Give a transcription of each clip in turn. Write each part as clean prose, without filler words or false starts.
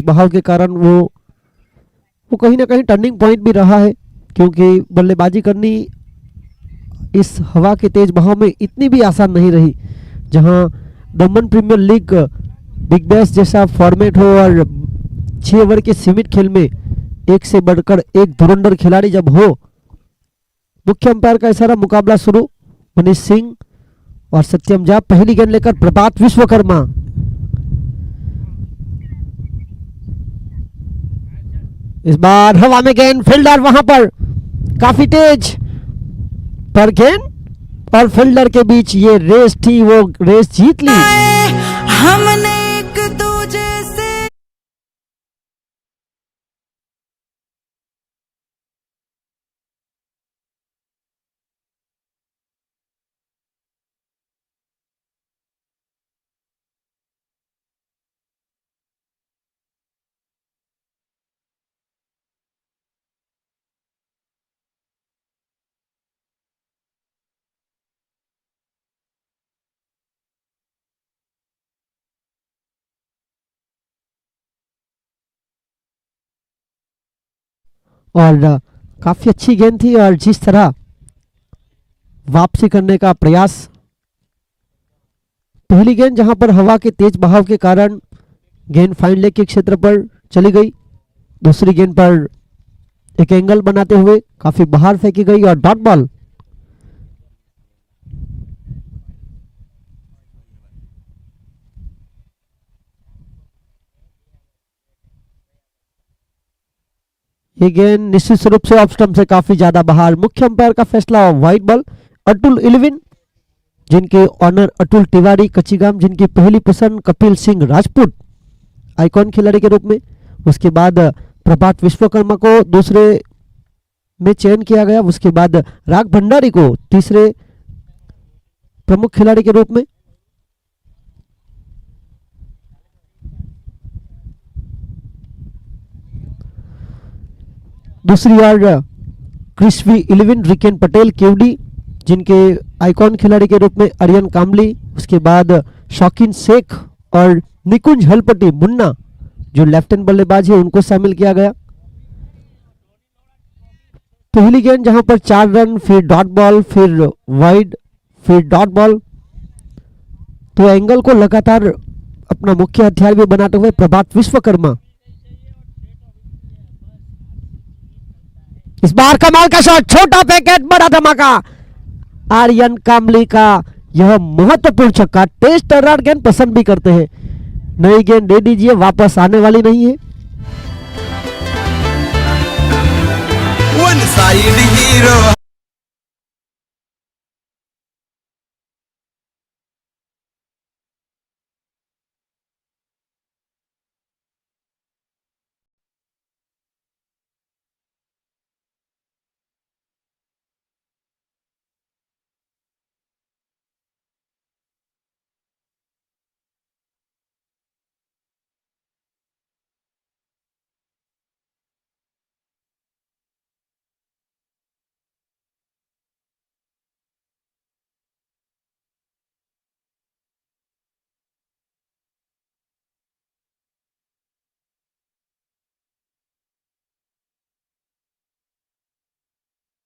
बहाव के कारण वो कहीं ना कहीं टर्निंग पॉइंट भी रहा है, क्योंकि बल्लेबाजी करनी इस हवा के तेज बहाव में इतनी भी आसान नहीं रही। जहां दमन प्रीमियर लीग बिग बैश जैसा फॉर्मेट हो और 6 ओवर के सीमित खेल में एक से बढ़कर एक धुरंधर खिलाड़ी जब हो, मुख्य अंपायर का इशारा, मुकाबला शुरू। मनीष सिंह और सत्यम जाप पहली गेंद लेकर प्रभात विश्वकर्मा। इस बार हवा में गेंद, फील्डर वहां पर काफी तेज, पर गेंद और फील्डर के बीच ये रेस थी, वो रेस जीत ली। हमने एक दूजे से और काफी अच्छी गेंद थी, और जिस तरह वापसी करने का प्रयास, पहली गेंद जहां पर हवा के तेज बहाव के कारण गेंद फाइन लेग के क्षेत्र पर चली गई, दूसरी गेंद पर एक एंगल बनाते हुए काफी बाहर फेंकी गई और डॉट बॉल। ये गेंद निश्चित रूप से ऑफ स्टंप से काफी ज्यादा बाहर। मुख्य अंपायर का फैसला, वाइड बॉल। अतुल इलेवन, जिनके ऑनर अतुल तिवारी कच्चीगाम, जिनकी पहली पसंद कपिल सिंह राजपूत आइकॉन खिलाड़ी के रूप में, उसके बाद प्रभात विश्वकर्मा को दूसरे में चयन किया गया, उसके बाद राग भंडारी को तीसरे प्रमुख खिलाड़ी के रूप में। दूसरी ओर क्रिस्वी इलेवन रिकेन पटेल केवडी, जिनके आइकॉन खिलाड़ी के रूप में अरियन कामली, उसके बाद शौकीन शेख और निकुंज हलपति मुन्ना जो लेफ्ट हैंड बल्लेबाज है, उनको शामिल किया गया। पहली गेंद जहां पर 4 रन, फिर डॉट बॉल, फिर वाइड, फिर डॉट बॉल, तो एंगल को लगातार अपना मुख्य हथियार भी बनाते हुए प्रभात विश्वकर्मा। इस बार कमाल का शॉट, छोटा पैकेट बड़ा धमाका। आर्यन कामली का यह महत्वपूर्ण छक्का। टेस्ट रन गेंद पसंद भी करते हैं, नई गेंद दे दीजिए, वापस आने वाली नहीं है। वन साइड हीरो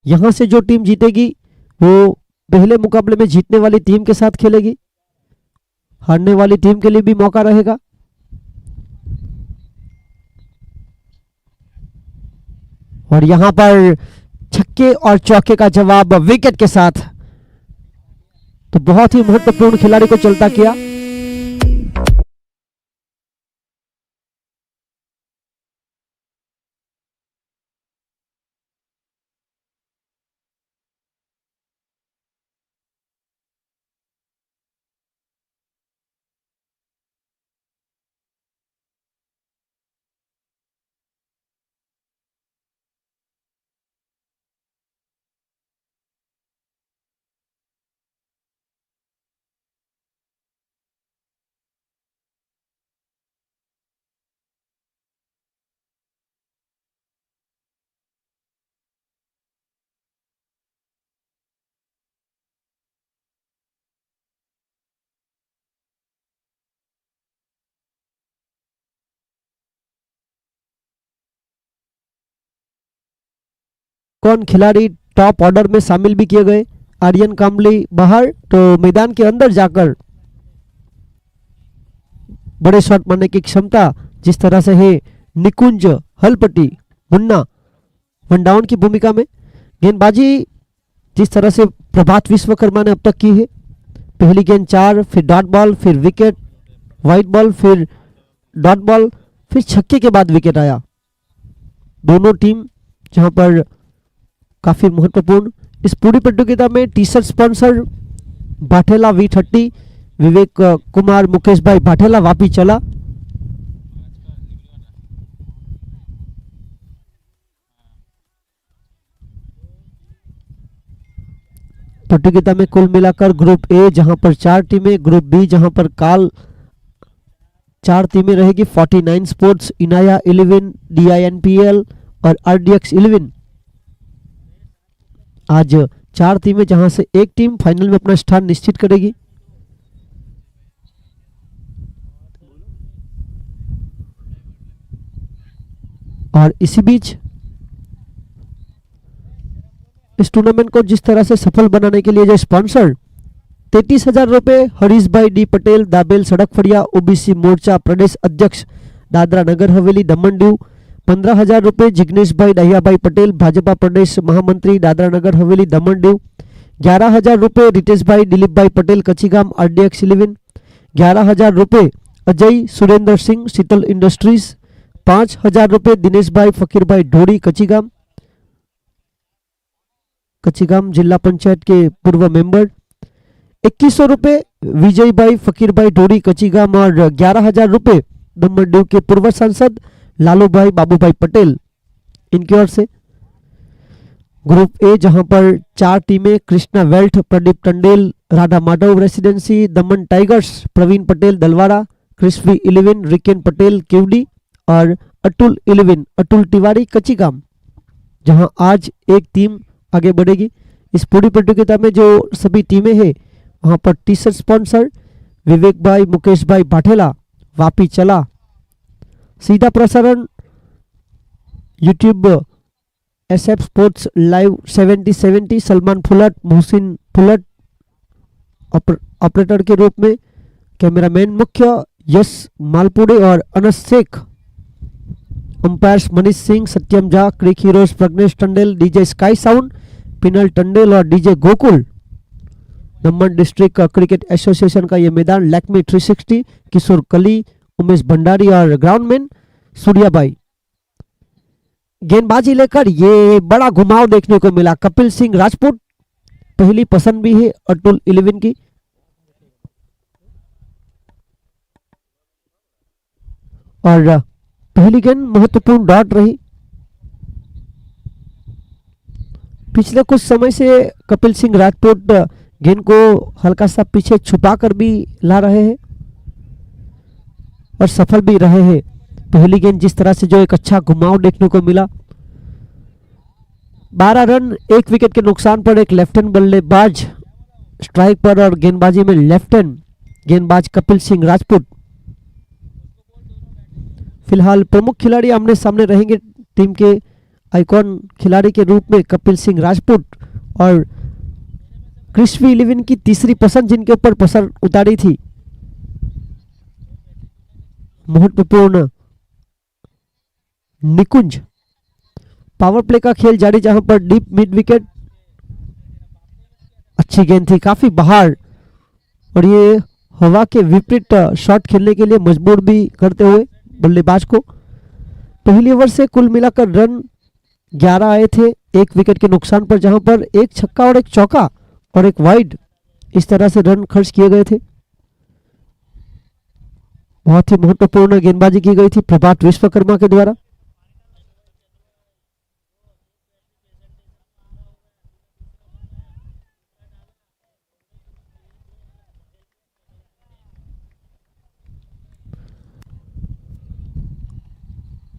यहां से जो टीम जीतेगी वो पहले मुकाबले में जीतने वाली टीम के साथ खेलेगी, हारने वाली टीम के लिए भी मौका रहेगा। और यहां पर छक्के और चौके का जवाब विकेट के साथ, तो बहुत ही महत्वपूर्ण खिलाड़ी को चलता किया। आइकॉन खिलाड़ी टॉप ऑर्डर में शामिल भी किए गए। आर्यन काम्बली बाहर, तो मैदान के अंदर जाकर बड़े शॉट मारने की क्षमता जिस तरह से है निकुंज हलपटी मुन्ना वन डाउन की भूमिका में। गेंदबाजी जिस तरह से प्रभात विश्वकर्मा ने अब तक की है, पहली गेंद 4, फिर डॉट बॉल, फिर विकेट, वाइट बॉल, फिर डॉट बॉल, फिर छक्के के बाद विकेट आया। दोनों टीम जहां पर काफी महत्वपूर्ण। इस पूरी प्रतियोगिता में T shirt sponsor बाठेला V30, Vivek Kumar, Mukesh भाई बाठेला, वापी चला। प्रतियोगिता में कुल मिलाकर ग्रुप ए जहां पर 4 टीमें, ग्रुप बी जहां पर काल 4 टीमें रहेगी। 49 स्पोर्ट्स, इनाया 11, DINPL और RDX 11। आज 4 टीमें जहां से एक टीम फाइनल में अपना स्थान निश्चित करेगी। और इसी बीच इस टूर्नामेंट को जिस तरह से सफल बनाने के लिए जो स्पॉन्सर 33,000 रुपए हरीश भाई डी पटेल, दाबेल सड़क फड़िया, ओबीसी मोर्चा प्रदेश अध्यक्ष दादरा नगर हवेली दमन दीव। 15,000 रुपए जिग्नेश भाई दहिया भाई पटेल, भाजपा प्रदेश महामंत्री दादरा नगर हवेली दमन दीव। 11,000 रुपए रितेश भाई दिलीप भाई पटेल कचीगाम RDX 11। 11,000 रुपए अजय सुरेंद्र सिंह शीतल इंडस्ट्रीज। 5,000 रुपए दिनेश भाई फकीर भाई ढोड़ी कचीगाम जिला पंचायत के पूर्व मेंबर। 2100 रुपए विजय भाई फकीर भाई ढोड़ी कचीगाम और 11,000 रुपए दमन दीव के पूर्व सांसद लालू भाई बाबू भाई पटेल, इनकी ओर से। ग्रुप ए जहां पर 4 टीमें, Krishna wealth, Pradeep Tandel, Radha Madhav residency, Daman tigers, Praveen Patel दलवाड़ा, क्रिस्वी 11, Riken Patel केवडी और अतुल 11 अतुल तिवारी कचीगाम, जहां आज एक टीम आगे बढ़ेगी। इस पूरी प्रतियोगिता में जो सभी टीमें हैं वहां पर T shirt sponsor Vivek bhai Mukesh भाई बाठेला, वापी चला। सीधा प्रसारण YouTube SF sports live 7070 Salman Fulat, Mohsin Fulat operator के रूप में, कैमरामैन मुख्य यश मालपुड़े और Anas Shaikh, umpires Manish Singh, Satyam Jha, Cric Heroes Pragnesh Tandel, DJ sky sound Pinal Tandel और DJ गोकुल। दमन डिस्ट्रिक्ट क्रिकेट एसोसिएशन का यह मैदान लैक्मी 360, किशोर कली, उमेश भंडारी और ग्राउंडमैन सूर्याबाई। गेंदबाजी लेकर ये बड़ा घुमाव देखने को मिला। कपिल सिंह राजपूत पहली पसंद भी है अतुल 11 की। और पहली गेंद महत्वपूर्ण डॉट रही। पिछले कुछ समय से कपिल सिंह राजपूत गेंद को हल्का सा पीछे छुपा कर भी ला रहे हैं और सफल भी रहे हैं। पहली गेंद जिस तरह से जो एक अच्छा घुमाव देखने को मिला। 12 रन 1 विकेट के नुकसान पर एक लेफ्ट हैंड बल्लेबाज स्ट्राइक पर और गेंदबाजी में लेफ्ट हैंड गेंदबाज कपिल सिंह राजपूत। फिलहाल प्रमुख खिलाड़ी आमने सामने रहेंगे। टीम के आइकॉन खिलाड़ी के रूप में कपिल सिंह राजपूत और क्रिस्वी 11 की तीसरी पसंद जिनके ऊपर पसंद उतारी थी। महत्वपूर्ण निकुंज। पावर प्ले का खेल जारी जहां पर डीप मिड विकेट, अच्छी गेंद थी काफी बाहर और ये हवा के विपरीत शॉट खेलने के लिए मजबूर भी करते हुए बल्लेबाज को। पहली ओवर से कुल मिलाकर रन 11 आए थे 1 विकेट के नुकसान पर, जहां पर एक छक्का और एक चौका और एक वाइड इस तरह से रन खर्च किए गए थे। बहुत ही महत्वपूर्ण गेंदबाजी की गई थी प्रभात विश्वकर्मा के द्वारा।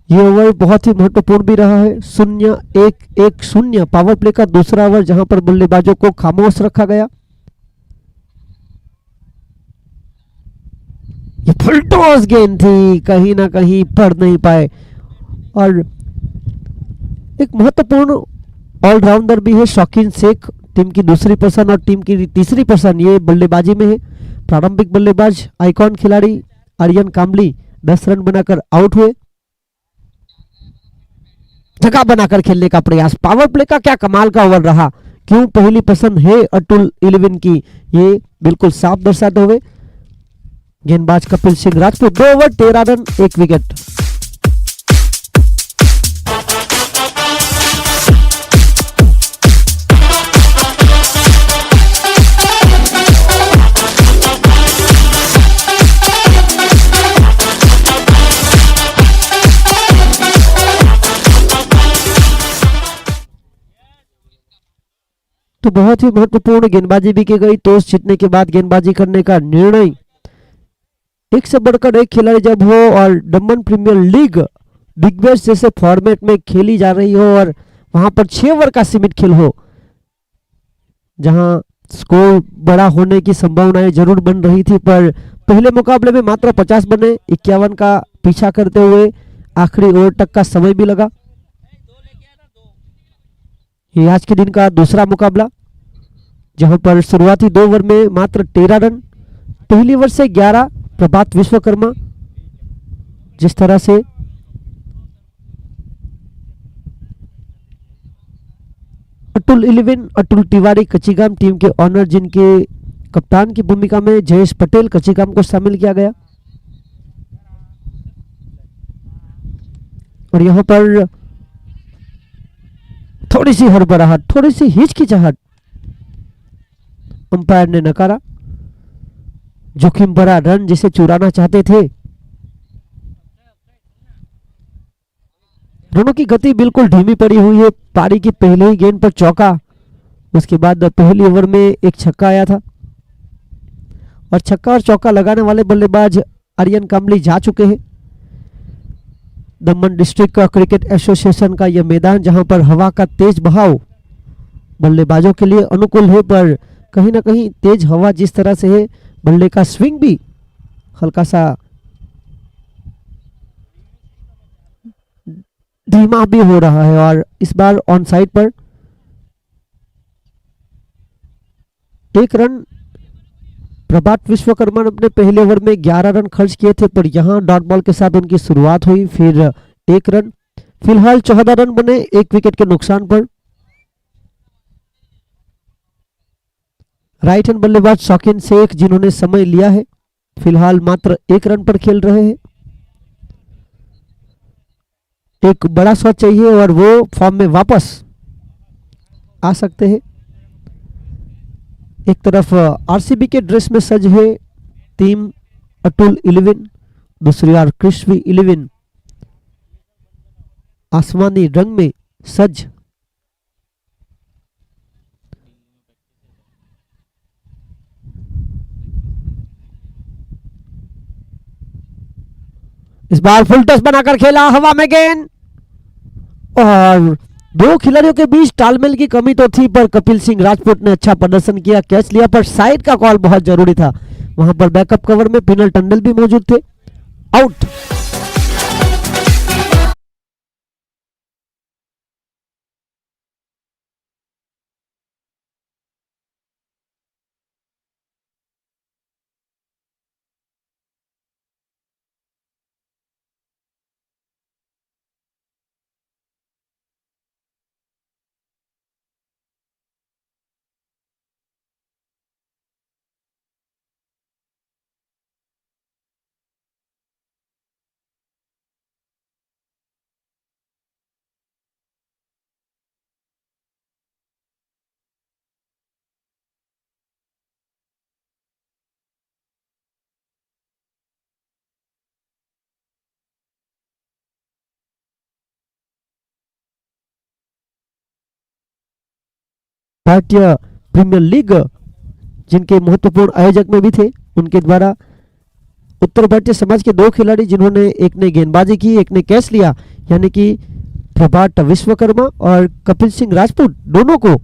ये ओवर बहुत ही महत्वपूर्ण भी रहा है। 0-1-1-0 पावर प्ले का दूसरा ओवर, जहां पर बल्लेबाजों को खामोश रखा गया। ये फुल टॉस गेंद थी, कहीं ना कहीं पढ़ नहीं पाए और एक महत्वपूर्ण ऑलराउंडर भी है शौकीन शेख, टीम की दूसरी पर्सन और टीम की तीसरी पर्सन ये बल्लेबाजी में है। प्रारंभिक बल्लेबाज आइकॉन खिलाड़ी आर्यन कामली 10 रन बनाकर आउट हुए। जगह बनाकर खेलने का प्रयास, पावर प्ले का क्या कमाल का ओवर रहा, क्यों पहली पसंद है अतुल 11 की, ये बिल्कुल साफ दर्शाते हुए। गेंदबाज Kapil Singh Rajput 2 over 13 run 1 wicket. तो बहुत ही महत्वपूर्ण गेंदबाजी भी की गई। टॉस जीतने के बाद गेंदबाजी करने का निर्णय, एक से बढ़कर एक खिलाड़ी जब हो और दमन प्रीमियर लीग बिग बैश जैसे फॉर्मेट में खेली जा रही हो और वहां पर 6 ओवर का सीमित खेल हो, जहां स्कोर बड़ा होने की संभावनाएं जरूर बन रही थी, पर पहले मुकाबले में मात्र 50 बने, 51 का पीछा करते हुए आखिरी ओवर तक का समय भी लगा। ये आज के दिन का दूसरा मुकाबला, जहां पर शुरुआती 2 ओवर में मात्र 13 रन, पहली ओवर से 11, प्रभात विश्वकर्मा जिस तरह से अतुल 11 अतुल तिवारी कचिगाम टीम के ऑनर, जिनके कप्तान की भूमिका में जयेश पटेल कचिगाम को शामिल किया गया। और यहां पर थोड़ी सी हड़बड़ाहट, थोड़ी सी हिचकिचाहट अंपायर ने नकारा। जोखिम भरा रन जिसे चुराना चाहते थे। रनों की गति बिल्कुल धीमी पड़ी हुई है। पारी की पहले ही गेंद पर चौका, उसके बाद पहली ओवर में एक छक्का आया था और छक्का और चौका लगाने वाले बल्लेबाज आर्यन कामली जा चुके हैं। दमन डिस्ट्रिक्ट का क्रिकेट एसोसिएशन का यह मैदान, जहां पर हवा का तेज बहाव बल्लेबाजों के लिए अनुकूल है, पर कहीं ना कहीं तेज हवा जिस तरह से है, बल्ले का स्विंग भी हल्का सा धीमा भी हो रहा है। और इस बार ऑन साइड पर 1 रन प्रभात विश्वकर्मा ने अपने पहले ओवर में 11 रन खर्च किए थे, पर यहां डॉट बॉल के साथ उनकी शुरुआत हुई, फिर 1 रन, फिलहाल 14 रन बने 1 विकेट के नुकसान पर। राइट हैंड बल्लेबाज शौकीन शेख, जिन्होंने समय लिया है, फिलहाल मात्र 1 रन पर खेल रहे हैं। एक बड़ा शॉट चाहिए और वो फॉर्म में वापस आ सकते हैं। एक तरफ आरसीबी के ड्रेस में सज है टीम अतुल 11, दूसरी ओर कृष्वी 11 आसमानी रंग में सज। इस बार फुल टच बनाकर खेला, हवा में गेंद, और 2 खिलाड़ियों के बीच तालमेल की कमी तो थी, पर कपिल सिंह राजपूत ने अच्छा प्रदर्शन किया, कैच लिया, पर साइड का कॉल बहुत जरूरी था। वहां पर बैकअप कवर में पिनल टंडल भी मौजूद थे। आउट। भारतीय प्रीमियर लीग जिनके महत्वपूर्ण आयोजक में भी थे, उनके द्वारा उत्तर भारतीय समाज के 2 खिलाड़ी, जिन्होंने एक ने गेंदबाजी की, एक ने कैच लिया, यानी कि प्रभात विश्वकर्मा और कपिल सिंह राजपूत, दोनों को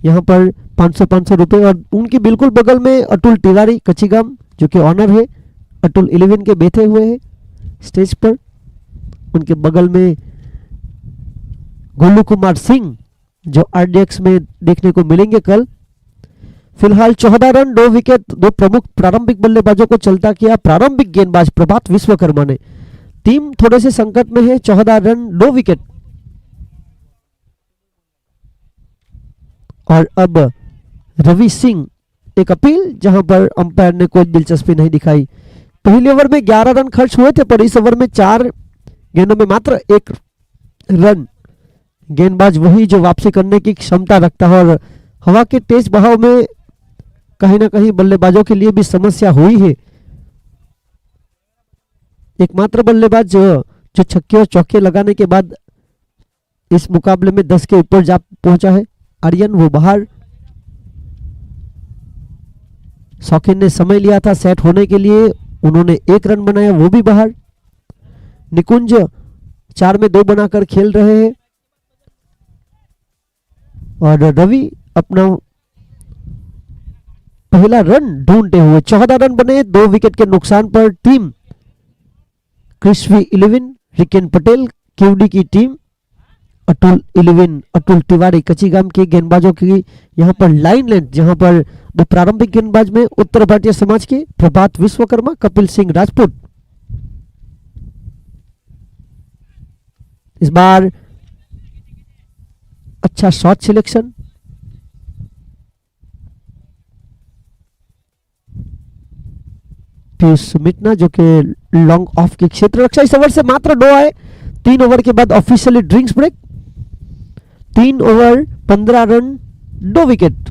यहां पर 500-500 रुपए। और उनके बिल्कुल बगल में अतुल तिवारी कचिगाम, जो कि ऑनर है, अतुल 11 के बैठे हुए हैं स्टेज पर। उनके बगल में गोलू कुमार सिंह जो आरडीएक्स में देखने को मिलेंगे कल। फिलहाल 14 रन 2 विकेट दो प्रमुख प्रारंभिक बल्लेबाजों को चलता किया प्रारंभिक गेंदबाज प्रभात विश्वकर्मा ने। टीम थोड़े से संकट में है, 14 रन 2 विकेट। और अब रवि सिंह, एक अपील जहां पर अंपायर ने कोई दिलचस्पी नहीं दिखाई। पहले ओवर में 11 रन खर्च हुए थे, पर इस ओवर में 4 गेंदों में मात्र 1 रन। गेंदबाज वही जो वापसी करने की क्षमता रखता है, और हवा के तेज बहाव में कहीं ना कहीं बल्लेबाजों के लिए भी समस्या हुई है। एकमात्र बल्लेबाज जो छक्के और चौके लगाने के बाद इस मुकाबले में 10 के ऊपर जा पहुंचा है, आर्यन, वो बाहर। शौकीन ने समय लिया था सेट होने के लिए, उन्होंने 1 रन बनाया, वो भी बाहर। निकुंज 4 में 2 बनाकर खेल रहे हैं, और रवि अपना पहला रन ढूंढते हुए 14 रन बने 2 विकेट के नुकसान पर। टीम क्रिस्वी 11, रिकेन पटेल केवडी की टीम, अतुल 11, अतुल तिवारी कचीगाम के गेंदबाजों की यहां पर लाइन लेंथ, जहां पर दो प्रारंभिक गेंदबाज में उत्तर भारतीय समाज के प्रभात विश्वकर्मा, कपिल सिंह राजपूत। इस बार अच्छा शॉट सिलेक्शन। पीयूष मिटना जो कि लॉन्ग ऑफ की क्षेत्र रक्षा। इस ओवर से मात्र 2 आए। 3 ओवर के बाद officially drinks break. 3 over 15 run 2 wicket.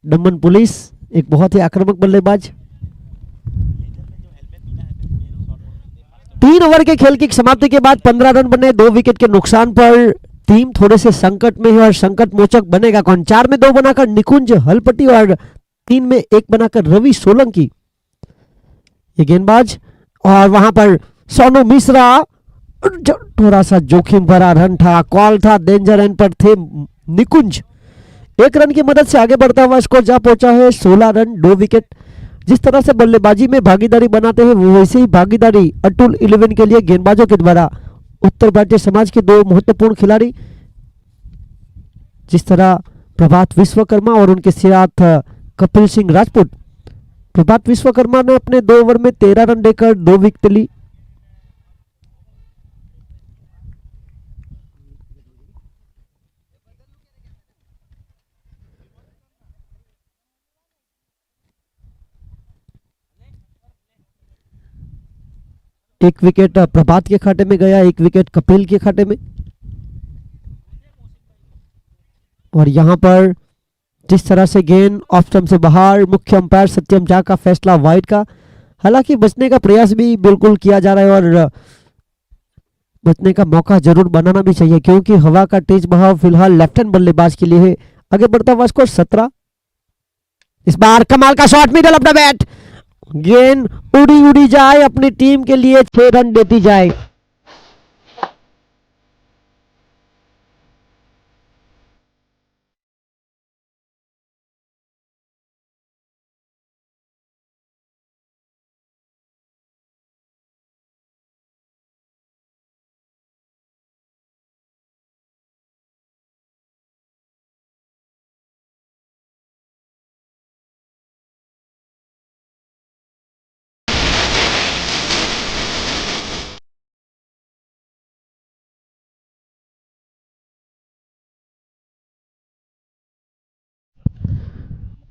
Daman police एक बहुत ही आक्रामक बल्लेबाज। 3 ओवर के खेल की समाप्ति के बाद 15 रन बने 2 विकेट के नुकसान पर। टीम थोड़े से संकट में है, और संकट मोचक बनेगा कौन? 4 में 2 बनाकर निकुंज हलपति, और 3 में 1 बनाकर रवि सोलंकी ये गेंदबाज। और वहां पर सोनू मिश्रा, थोड़ा सा जोखिम भरा रन था, कॉल था, डेंजर एंड पर थे निकुंज। 1 रन की मदद से आगे बढ़ता हुआ स्कोर जा पहुंचा है 16 रन 2 विकेट। जिस तरह से बल्लेबाजी में भागीदारी बनाते हैं, वो वैसे ही भागीदारी अतुल 11 के लिए गेंदबाजों के द्वारा उत्तर भारतीय समाज के 2 महत्वपूर्ण खिलाड़ी, जिस तरह प्रभात विश्वकर्मा और उनके साथ कपिल सिंह राजपूत। प्रभात विश्वकर्मा ने अपने 2 ओवर में 13 रन देकर 2 विकेट ली। एक विकेट प्रभात के खाते में गया, एक विकेट कपिल के खाते में। और यहां पर जिस तरह से गेंद ऑफ स्टंप से बाहर, मुख्य अंपायर सत्यम झा का फैसला वाइड का। हालांकि बचने का प्रयास भी बिल्कुल किया जा रहा है और बचने का मौका जरूर बनाना भी चाहिए, क्योंकि हवा का तेज बहाव फिलहाल लेफ्ट हैंड बल्लेबाज के लिए है। आगे बढ़ता हुआ स्कोर 17। इस बार कमाल का shot, middle of the bat, गेंद उड़ी उड़ी जाए, अपनी टीम के लिए 6 रन देती जाए।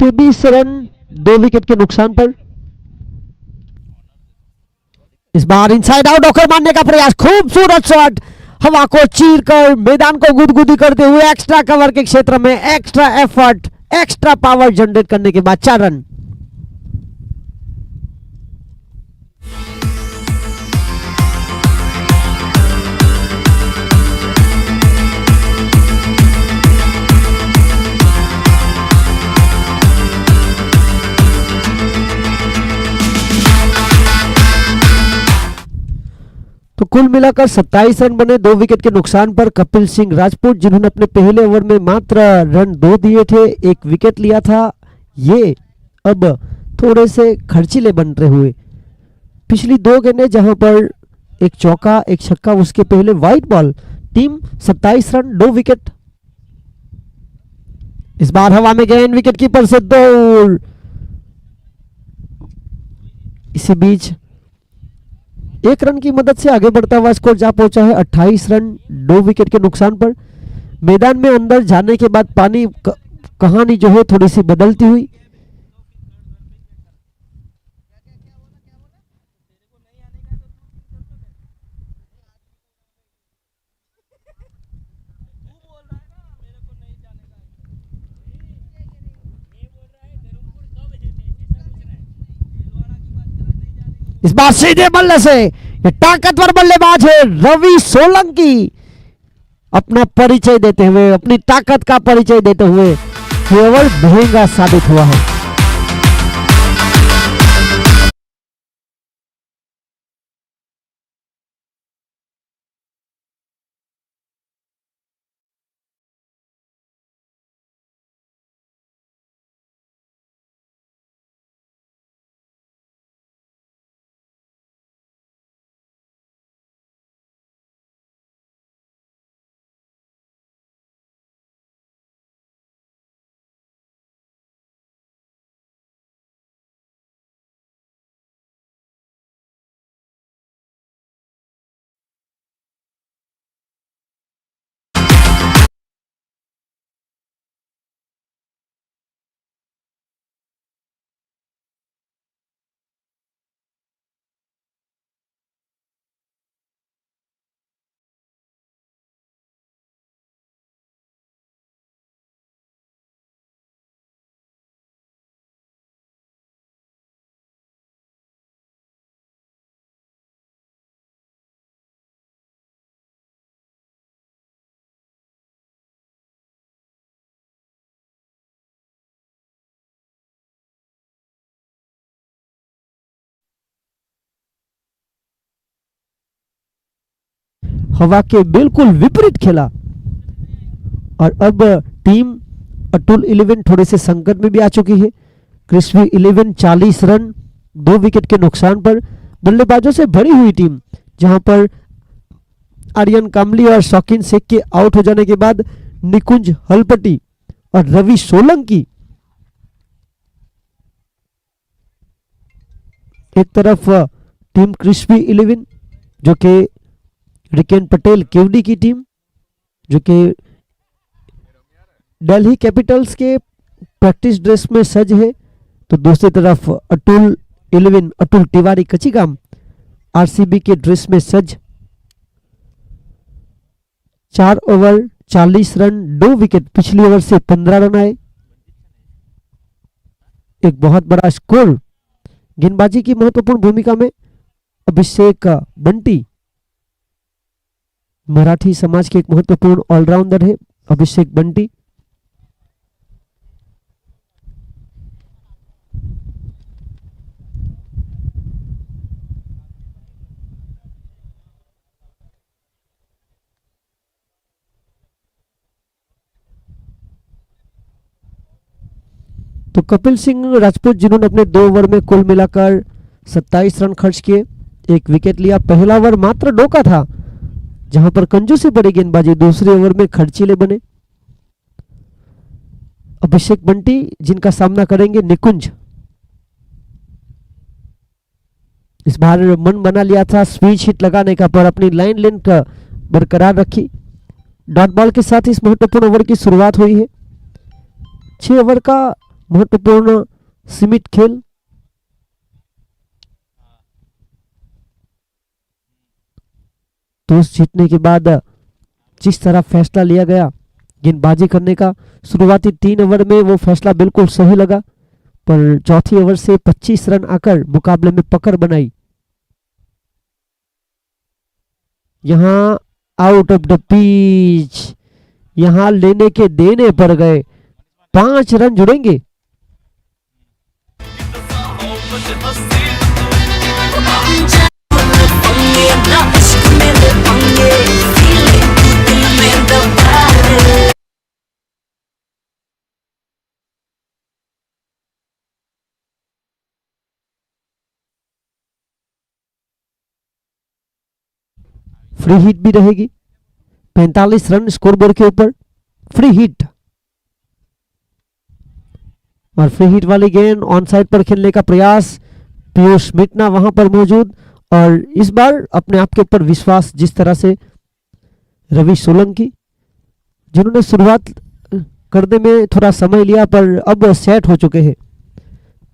तो 20 रन 2 विकेट के नुकसान पर। इस बार इनसाइड आउट होकर मारने का प्रयास, खूबसूरत शॉट, हवा को चीरकर मैदान को गुदगुदी करते हुए एक्स्ट्रा कवर के क्षेत्र में extra effort, extra power generate करने के बाद 4 रन। तो कुल मिलाकर 27 रन बने 2 विकेट के नुकसान पर। कपिल सिंह राजपूत, जिन्होंने अपने पहले ओवर में मात्र रन 2 दिए थे, 1 विकेट लिया था, ये अब थोड़े से खर्चीले बन रहे हुए। पिछली 2 गेंदें जहां पर एक चौका एक छक्का, उसके पहले white ball, team 27 run 2 wicket. इस बार हवा में गेंद, विकेट कीपर से दूर। इसी बीच 1 रन की मदद से आगे बढ़ता हुआ स्कोर जा पहुंचा है 28 रन 2 विकेट के नुकसान पर। मैदान में अंदर जाने के बाद पानी कहानी जो है थोड़ी सी बदलती हुई। इस बार सीधे बल्ले से ये ताकतवर बल्लेबाज है रवि सोलंकी, अपना परिचय देते हुए, अपनी ताकत का परिचय देते हुए केवल महंगा साबित हुआ है। हवा के बिल्कुल विपरीत खेला और अब टीम अटुल 11 थोड़े से संकट में भी आ चुकी है। क्रिस्पी 11 40 रन 2 विकेट के नुकसान पर। बल्लेबाजों से भरी हुई टीम, जहां पर आर्यन कामली और शौकीन शेख के आउट हो जाने के बाद निकुंज हलपटी और रवि सोलंकी एक तरफ, टीम क्रिस्पी 11 जो कि रिकेन पटेल केवडी की टीम, जो कि दिल्ली कैपिटल्स के प्रैक्टिस ड्रेस में सज है, तो दूसरी तरफ अटुल 11 अटुल तिवारी कचिगाम आरसीबी के ड्रेस में सज। 4 ओवर 40 रन 2 विकेट, पिछली ओवर से 15 रन आए। एक बहुत बड़ा स्कोर। गेंदबाजी की महत्वपूर्ण भूमिका में अभिषेक बंटी, मराठी समाज के एक महत्वपूर्ण ऑलराउंडर है अभिषेक बंटी। तो कपिल सिंह राजपूत, जिन्होंने अपने 2 ओवर में कुल मिलाकर 27 रन खर्च किए, 1 विकेट लिया। पहला ओवर मात्र 2 का था, जहां पर कंजूसी बड़ी गेंदबाजी। दूसरे ओवर में खर्चीले बने अभिषेक बंटी, जिनका सामना करेंगे निकुंज। इस बार मन बना लिया था स्विच हिट लगाने का, पर अपनी लाइन लेंथ का बरकरार रखी। डॉट बॉल के साथ इस महत्वपूर्ण ओवर की शुरुआत हुई है। 6 ओवर का महत्वपूर्ण सीमित खेल। टॉस जीतने के बाद जिस तरह फैसला लिया गया गेंदबाजी करने का, शुरुआती 3 ओवर में वो फैसला बिल्कुल सही लगा, पर चौथी ओवर से 25 रन आकर मुकाबले में पकड़ बनाई। यहां आउट ऑफ द पिच, यहां लेने के देने पर गए। 5 रन जुड़ेंगे। फ्री हिट भी रहेगी। 45 रन स्कोरबोर्ड के ऊपर फ्री हिट, और फ्री हिट वाली गेंद ऑन साइड पर खेलने का प्रयास। पीयूष मिटना वहां पर मौजूद, और इस बार अपने आप के ऊपर विश्वास। जिस तरह से रवि सोलंकी, जिन्होंने शुरुआत करने में थोड़ा समय लिया, पर अब सेट हो चुके हैं।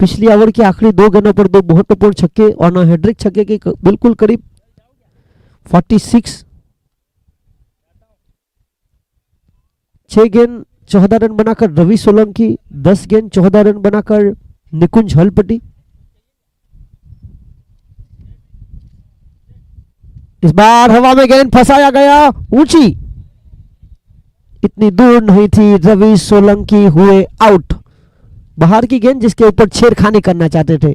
पिछली ओवर की आखिरी 2 गेंदों पर 2 महत्वपूर्ण छक्के और हैट्रिक छक्के के बिल्कुल करीब। 46, 6 गेंद 14 रन बनाकर रवि सोलंकी, 10 गेंद 14 रन बनाकर निकुंज हलपटी। इस बार हवा में गेंद फंसाया गया, ऊंची, इतनी दूर नहीं थी। रवि सोलंकी हुए आउट। बाहर की गेंद जिसके ऊपर छेड़खानी करना चाहते थे।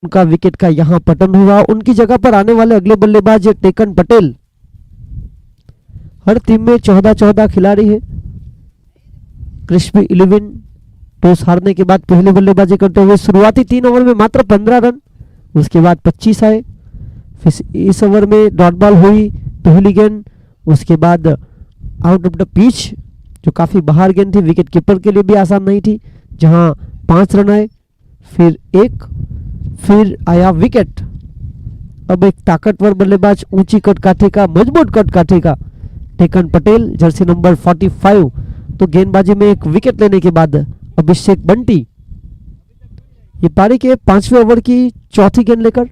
उनका विकेट का यहां पतन हुआ। उनकी जगह पर आने वाले अगले बल्लेबाज टेकन पटेल। हर टीम में 14-14 खिलाड़ी है। क्रिस्पी 11 टॉस हारने के बाद पहले बल्लेबाजी करते हुए शुरुआती 3 ओवर में मात्र 15 रन, उसके बाद 25 आए। फिर इस ओवर में डॉट बॉल हुई पहली गेंद, उसके बाद आउट ऑफ द पिच, जो काफी बाहर गेंद थी, विकेट कीपर के लिए भी आसान नहीं थी, जहां 5 रन आए। फिर 1, फिर आया विकेट। अब एक ताकतवर बल्लेबाज, ऊंची कट काठे का, मजबूत कट काठे का टेकन पटेल, जर्सी नंबर 45। तो गेंदबाजी में 1 विकेट लेने के बाद अभिषेक बंटी ये पारी के 5वें ओवर की चौथी गेंद लेकर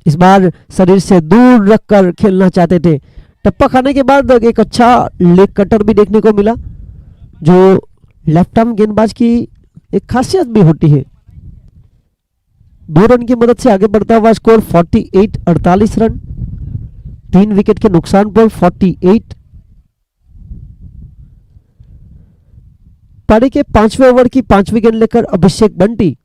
इस बार शरीर से दूर रखकर खेलना चाहते थे। टप्पा खाने के बाद एक अच्छा लेग कटर भी देखने को मिला, जो लेफ्ट आर्म गेंदबाज की एक खासियत भी होती है। 2 रन की मदद से आगे बढ़ता हुआ स्कोर 48-48 रन, 3 विकेट के नुकसान पर 48। पारी के 5वें ओवर की 5वीं गेंद लेकर अभिषेक बंटी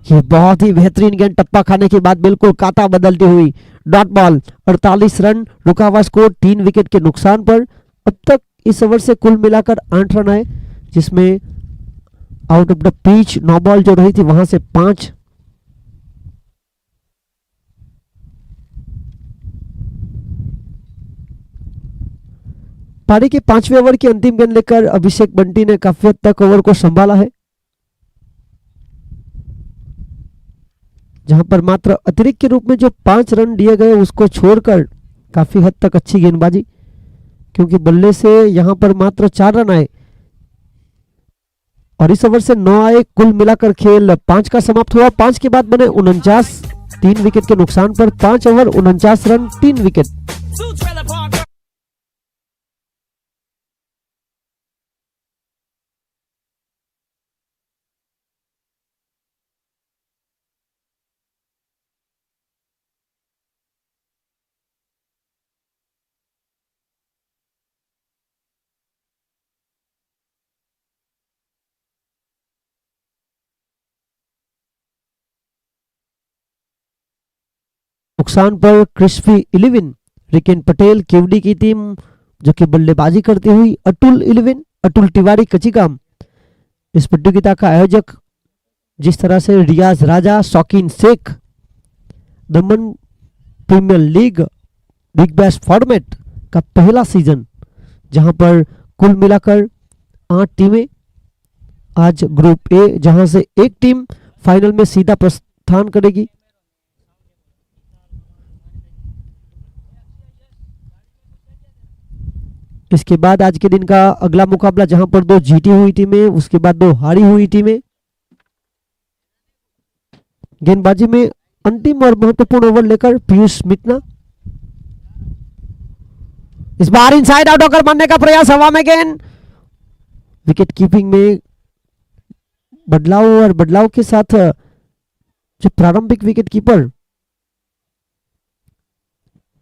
ये बहुत ही बेहतरीन गेंद, टप्पा खाने के बाद बिल्कुल काटा बदलती हुई डॉट बॉल। 48 रन, रुका हुआ स्कोर 3 विकेट के नुकसान पर। अब तक इस ओवर से कुल मिलाकर 8 रन आए, जिसमें out of the pitch 9 ball जो रही थी वहां से 5। पारी के 5वें ओवर की अंतिम गेंद लेकर अभिषेक बंटी ने काफी हद तक ओवर को संभाला है, जहां पर मात्र अतिरिक्त के रूप में जो 5 रन दिए गए उसको छोड़कर काफी हद तक अच्छी गेंदबाजी, क्योंकि बल्ले से यहां पर मात्र 4 रन आए और इस ओवर से 9 आए। कुल मिलाकर खेल 5 का समाप्त हुआ। 5 के बाद बने 49, 3 विकेट के नुकसान पर 5 ओवर 49 रन 3 विकेट। नुकसान पर क्रिस्पी 11, रिकेन पटेल केवडी की टीम जो कि बल्लेबाजी करती हुई, अतुल 11, अतुल तिवारी कचिकाम इस प्रतियोगिता का आयोजक। जिस तरह से रियाज राजा, Shaukeen Shaikh, Daman premiere league Big Bash format का पहला सीजन, जहां पर कुल मिलाकर 8 टीमें, आज ग्रुप ए जहां से एक टीम फाइनल में सीधा प्रस्थान करेगी। इसके बाद आज के दिन का अगला मुकाबला, जहां पर 2 जीती हुई टीमें, उसके बाद 2 हारी हुई टीमें। गेंदबाजी में अंतिम और महत्वपूर्ण ओवर लेकर पीयूष मित्ना, इस बार इनसाइड आउट होकर मारने का प्रयास, हवा में गेंद। विकेट कीपिंग में बदलाव और बदलाव के साथ जो प्रारंभिक विकेट कीपर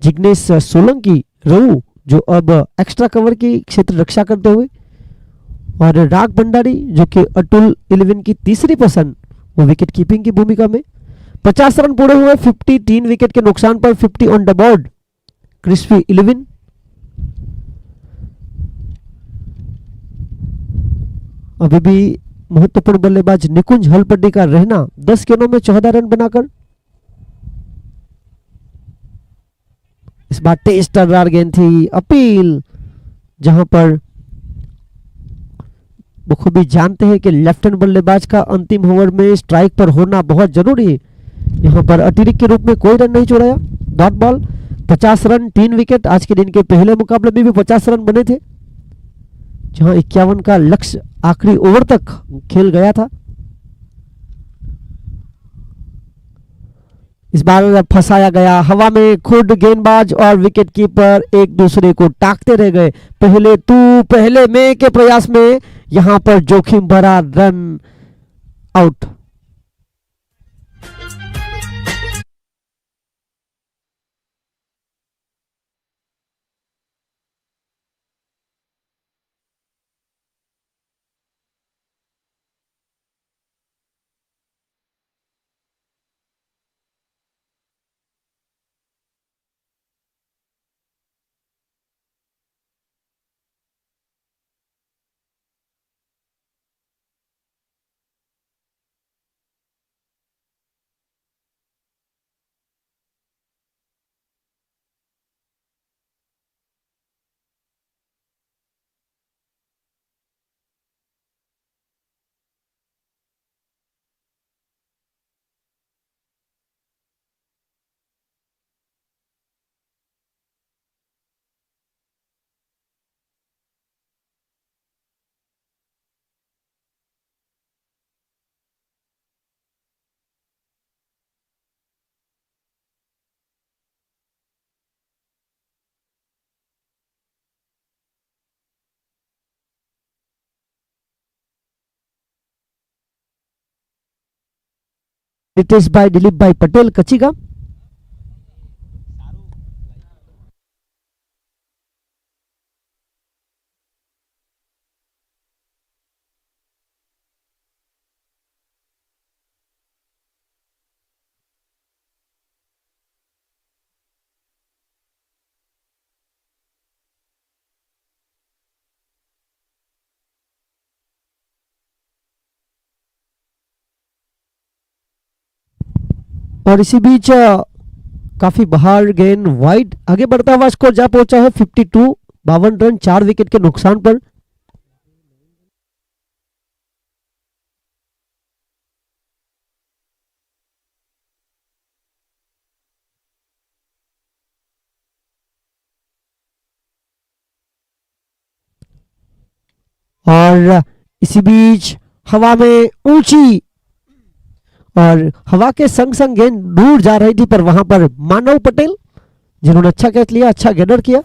जिग्नेश सोलंकी रहू, जो अब एक्स्ट्रा कवर की क्षेत्र रक्षा करते हुए, और राग भंडारी जो कि अतुल 11 की तीसरी पसंद, वो विकेट कीपिंग की भूमिका में। 50 रन पूरे हुए, 50, 3 विकेट के नुकसान पर 50 ऑन द बोर्ड। क्रिस्पी 11, अभी भी महत्वपूर्ण बल्लेबाज निकुंज हलपड्डी का रहना 10 गेंदों में 14 रन बनाकर। इस बार तेज तर्रार गेंद थी, अपील, जहां पर बखूबी जानते हैं कि लेफ्ट हैंड बल्लेबाज का अंतिम ओवर में स्ट्राइक पर होना बहुत जरूरी है। यहां पर अतिरिक्त के रूप में कोई रन नहीं छोड़ाया, डॉट बॉल। 50 run 3 wicket. आज के दिन के पहले मुकाबले में भी 50 रन बने थे, जहां 51 का लक्ष्य आखिरी ओवर तक खेल गया था। इस बार फंसाया गया, हवा में खुद गेंदबाज और विकेट कीपर एक दूसरे को ताकते रह गए। पहले तू पहले मैं के प्रयास में यहां पर जोखिम भरा रन आउट। रितेश भाई, दिलीप भाई पटेल कचिगा। और इसी बीच काफी बाहर गेंद वाइड, आगे बढ़ता हुआ स्कोर जा पहुंचा है 52, 52 रन 4 विकेट के नुकसान पर। और इसी बीच हवा में ऊंची और हवा के संग संग गेंद दूर जा रही थी, पर वहां पर मानव पटेल जिन्होंने अच्छा कैच लिया, अच्छा गेडर किया।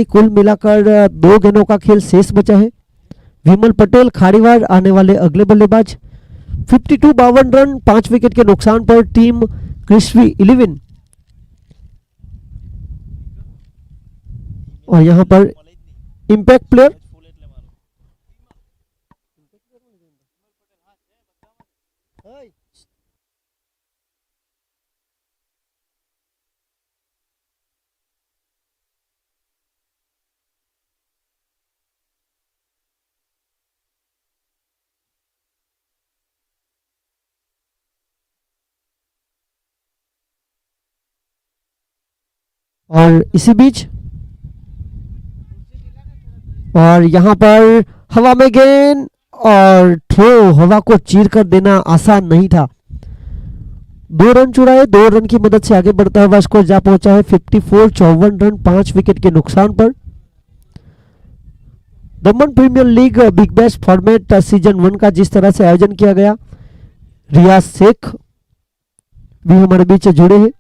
कुल मिलाकर 2 गेंदों का खेल शेष बचा है। विमल पटेल खाड़ीवार आने वाले अगले बल्लेबाज। 52, 52 रन 5 विकेट के नुकसान पर टीम क्रिस्वी 11। और यहां पर इंपैक्ट प्लेयर और इसी बीच और यहां पर हवा में गेंद और थ्रो, हवा को चीर कर देना आसान नहीं था। 2 रन चुराए, 2 रन की मदद से आगे बढ़ता हुआ स्कोर जा पहुंचा है 54, 54 रन 5 विकेट के नुकसान पर। Daman premiere league Big Bash format season 1 का जिस तरह से आयोजन किया गया, रियाज शेख भी हमारे बीच जुड़े हैं।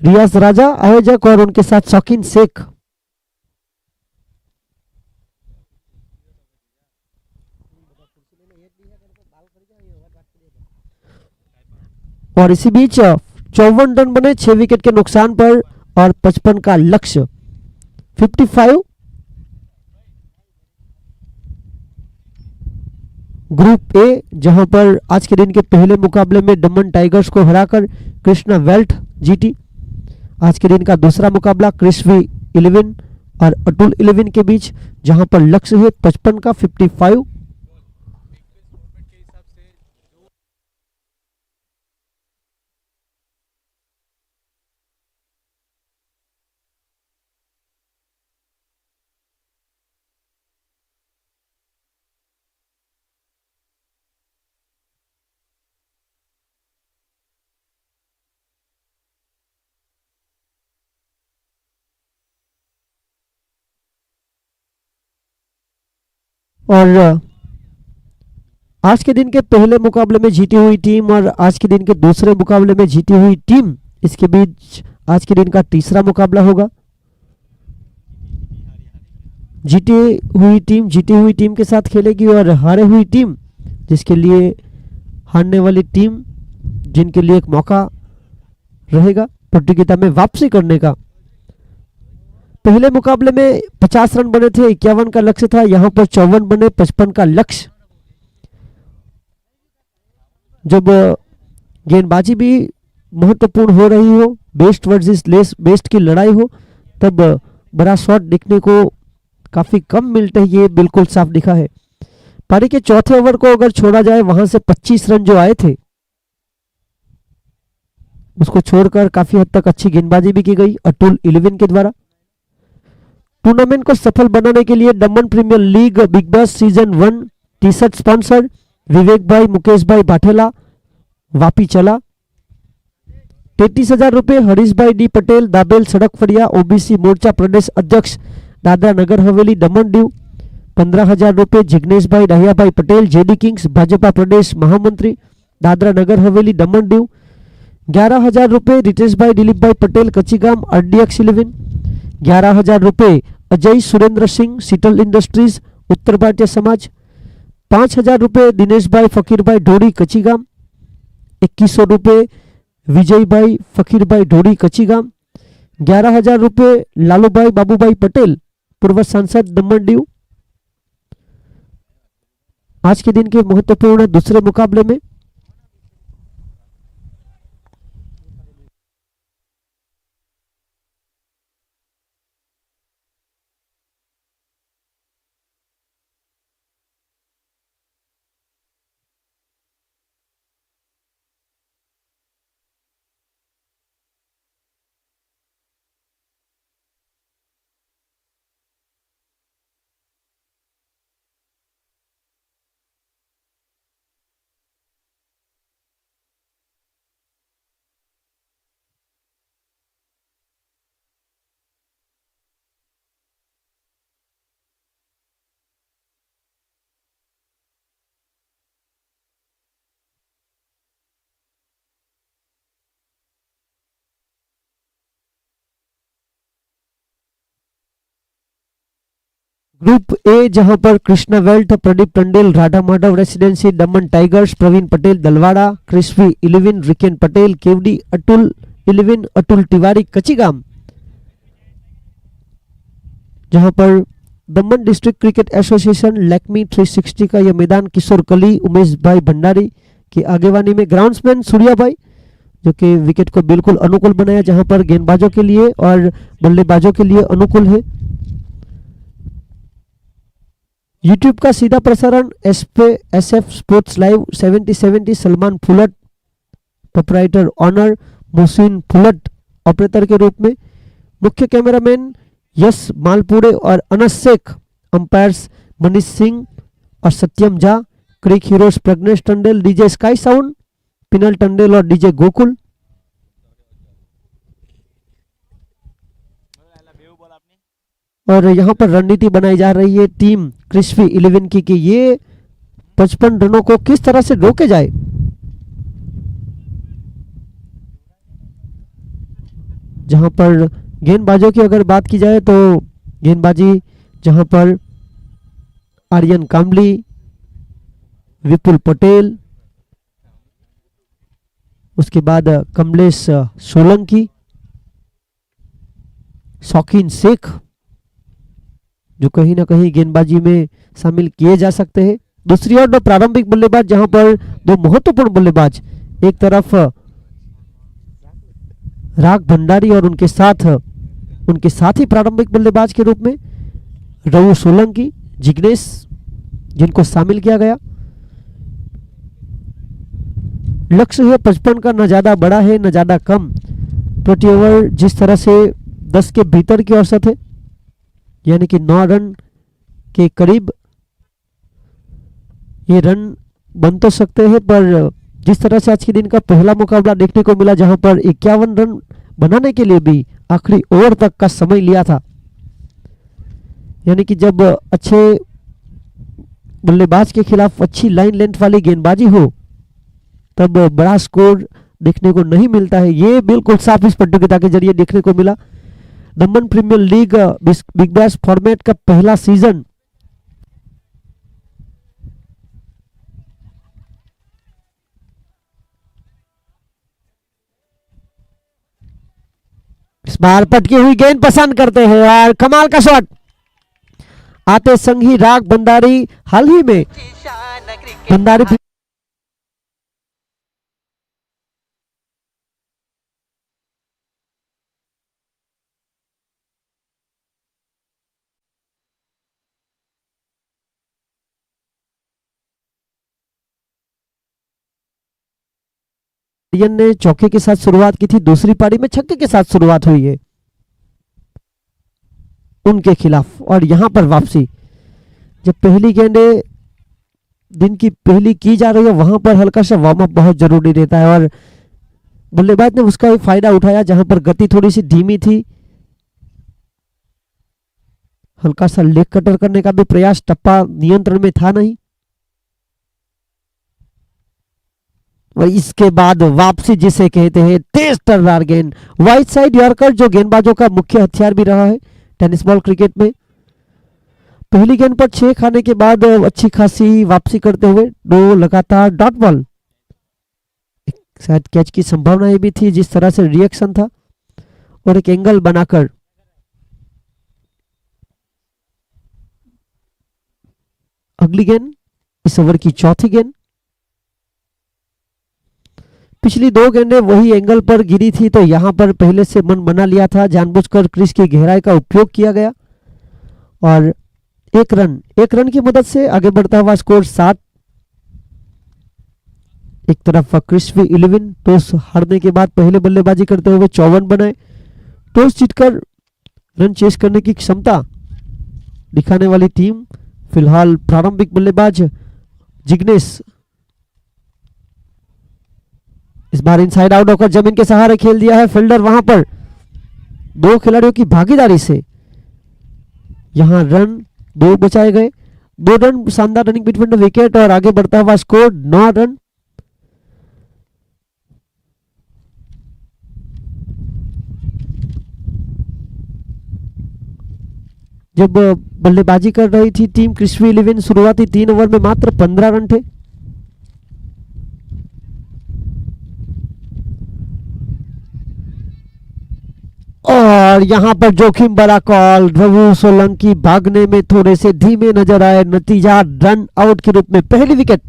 रियाज राजा आयोजक और उनके साथ शौकीन शेख। और इसी बीच 54 रन बने 6 विकेट के नुकसान पर और 55 का लक्ष्य। 55 ग्रुप ए, जहां पर आज के दिन के पहले मुकाबले में दमन टाइगर्स को हराकर कृष्णा वेल्थ जीती। आज के दिन का दूसरा मुकाबला क्रिस्वी 11 और अतुल 11 के बीच, जहां पर लक्ष्य है 55 का 55। और आज के दिन के पहले मुकाबले में जीती हुई टीम और आज के दिन के दूसरे मुकाबले में जीती हुई टीम, इसके बीच आज के दिन का तीसरा मुकाबला होगा। जीती हुई टीम के साथ खेलेगी और हारे हुई टीम, जिसके लिए हारने वाली टीम, जिनके लिए एक मौका रहेगा प्रतियोगिता में वापसी करने का। पहले मुकाबले में 50 रन बने थे, 51 का लक्ष्य था, यहां पर 54 बने, 55 का लक्ष्य। जब गेंदबाजी भी महत्वपूर्ण हो रही हो, बेस्ट वर्सेस बेस्ट की लड़ाई हो, तब बड़ा शॉट दिखने को काफी कम मिलते हैं, ये बिल्कुल साफ दिखा है। पारी के चौथे ओवर को अगर छोड़ा जाए, वहां से 25 रन जो आए थे, उसको छोड़कर काफी हद तक अच्छी गेंदबाजी भी की गई अतुल 11 के द्वारा। टूर्नामेंट को सफल बनाने के लिए Daman premiere league Big Bash season 1 T shirt sponsor Vivek bhai, Mukesh भाई बाठेला वापी चला। 33,000 रुपए हरीश भाई डी पटेल, दाबेल सड़क फड़िया, ओबीसी मोर्चा प्रदेश अध्यक्ष, दादरा नगर हवेली दमन दीव। 15,000 रुपए जिग्नेश भाई दहिया भाई पटेल, जेडी किंग्स भाजपा प्रदेश महामंत्री, दादरा नगर हवेली दमन दीव। 11,000 रुपये रितेश भाई दिलीप भाई पटेल कच्चीगाम RDX 11। 11,000 रुपये अजय सुरेंद्र सिंह शीतल इंडस्ट्रीज उत्तर भारतीय समाज। 5,000 रुपये दिनेश भाई फकीर भाई ढोड़ी कच्चीगाम। 2,100 रुपये विजय भाई फकीर भाई ढोड़ी कच्चीगाम। 11,000 रुपये लालू भाई बाबू भाई पटेल पूर्व सांसद दमन दीव। आज के दिन के महत्वपूर्ण दूसरे मुकाबले में ग्रुप ए जहां पर Krishna wealth Pradeep Tandel Radha Madhav residency Daman tigers Praveen Patel Dalwada crispy 11 Riken Patel Kevdi Atul 11 Atul Tiwari Kachigam. जहां पर दमन डिस्ट्रिक्ट क्रिकेट एसोसिएशन लैक्मी 360 का यह मैदान किशोर कली उमेश भाई भंडारी की आगेवानी में ग्राउंड्समैन सूर्या भाई जो कि विकेट को बिल्कुल अनुकूल बनाया जहां पर गेंदबाजों के लिए और बल्लेबाजों के लिए अनुकूल है। यूट्यूब का सीधा प्रसारण SF sports live 7070 Salman Fulat proprietor owner Mohsin Fulat operator के रूप में। मुख्य कैमरामैन यश मालपुरे और अनस शेख। अंपायर्स मनीष सिंह और Satyam Jha. Cric Heroes Pragnesh Tandel DJ sky sound Pinal Tandel और डीजे गोकुल। और यहाँ पर रणनीति बनाई जा रही है टीम क्रिस्पी 11 की कि ये 55 रनों को किस तरह से रोके जाए। जहां पर गेंदबाजों की अगर बात की जाए तो गेंदबाजी जहां पर आर्यन कामली विपुल पटेल उसके बाद कमलेश सोलंकी शौकीन शेख जो कहीं ना कहीं गेंदबाजी में शामिल किए जा सकते हैं। दूसरी ओर दो प्रारंभिक बल्लेबाज जहां पर दो महत्वपूर्ण बल्लेबाज एक तरफ राग भंडारी और उनके साथी प्रारंभिक बल्लेबाज के रूप में रवि सोलंकी जिग्नेश जिनको शामिल किया गया। लक्ष्य है 55 का, न ज्यादा बड़ा है न ज्यादा कम। प्रति ओवर जिस तरह से 10 के भीतर की औसत है यानी कि 9 रन के करीब ये रन बन तो सकते हैं, पर जिस तरह से आज के दिन का पहला मुकाबला देखने को मिला जहां पर 51 रन बनाने के लिए भी आखिरी ओवर तक का समय लिया था, यानी कि जब अच्छे बल्लेबाज के खिलाफ अच्छी लाइन लेंथ वाली गेंदबाजी हो तब बड़ा स्कोर देखने को नहीं मिलता है। ये बिल्कुल साफ इस प्रतियोगिता के जरिए देखने को मिला। Daman premiere league Big Bash format का पहला सीजन इस बार पटकी हुई गेंद पसंद करते हैं और कमाल का शॉट आते संग ही राग भंडारी हाल ही में भंडारी ने चौके के साथ शुरुआत की थी, दूसरी पारी में छक्के के साथ शुरुआत हुई है उनके खिलाफ और यहां पर वापसी। जब पहली गेंदे दिन की पहली की जा रही है वहां पर हल्का सा वार्म अप बहुत जरूरी रहता है और बल्लेबाज ने उसका भी फायदा उठाया जहां पर गति थोड़ी सी धीमी थी। हल्का सा लेग कटर करने का भी प्रयास, टप्पा नियंत्रण में था नहीं। और इसके बाद वापसी जिसे कहते हैं तेज तर्रार गेंद, वाइड साइड यॉर्कर जो गेंदबाजों का मुख्य हथियार भी रहा है टेनिस बॉल क्रिकेट में। पहली गेंद पर 6 खाने के बाद अच्छी खासी वापसी करते हुए 2 लगातार डॉट बॉल। शायद कैच की संभावना ये भी थी जिस तरह से रिएक्शन था, और एक एंगल बनाकर अगली गेंद, इस ओवर की चौथी गेंद। पिछली 2 गेंदें वही एंगल पर गिरी थी, तो यहां पर पहले से मन बना लिया था, जानबूझकर क्रीज की गहराई का उपयोग किया गया और एक रन की मदद से आगे बढ़ता हुआ स्कोर 7। एक तरफ क्रिस्वी 11 टॉस हारने के बाद पहले बल्लेबाजी करते हुए 54 बनाए। टॉस जीतकर रन चेस करने की क्षमता दिखाने वाली टीम फिलहाल प्रारंभिक बल्लेबाज जिग्नेश इस बार इनसाइड आउट होकर जमीन के सहारे खेल दिया है। फील्डर वहां पर 2 खिलाड़ियों की भागीदारी से यहां रन 2 बचाए गए। 2 रन शानदार रनिंग बिटवीन द विकेट और आगे बढ़ता हुआ स्कोर 9 रन। जब बल्लेबाजी कर रही थी टीम क्रिस्वी 11 शुरुआती 3 ओवर में मात्र 15 रन थे। और यहां पर जोखिम भरा कॉल, रघु सोलंकी भागने में थोड़े से धीमे नजर आए, नतीजा रन आउट के रूप में पहली विकेट।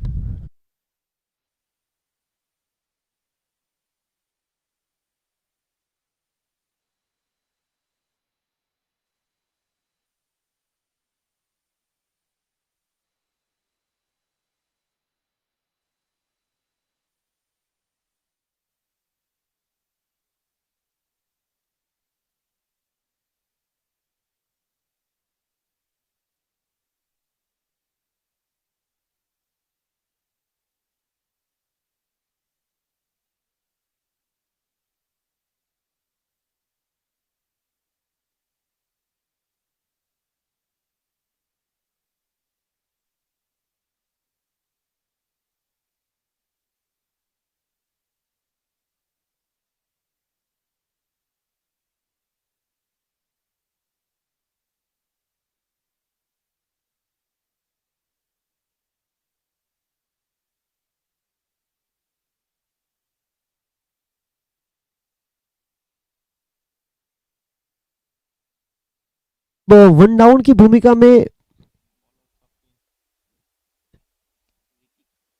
वन डाउन की भूमिका में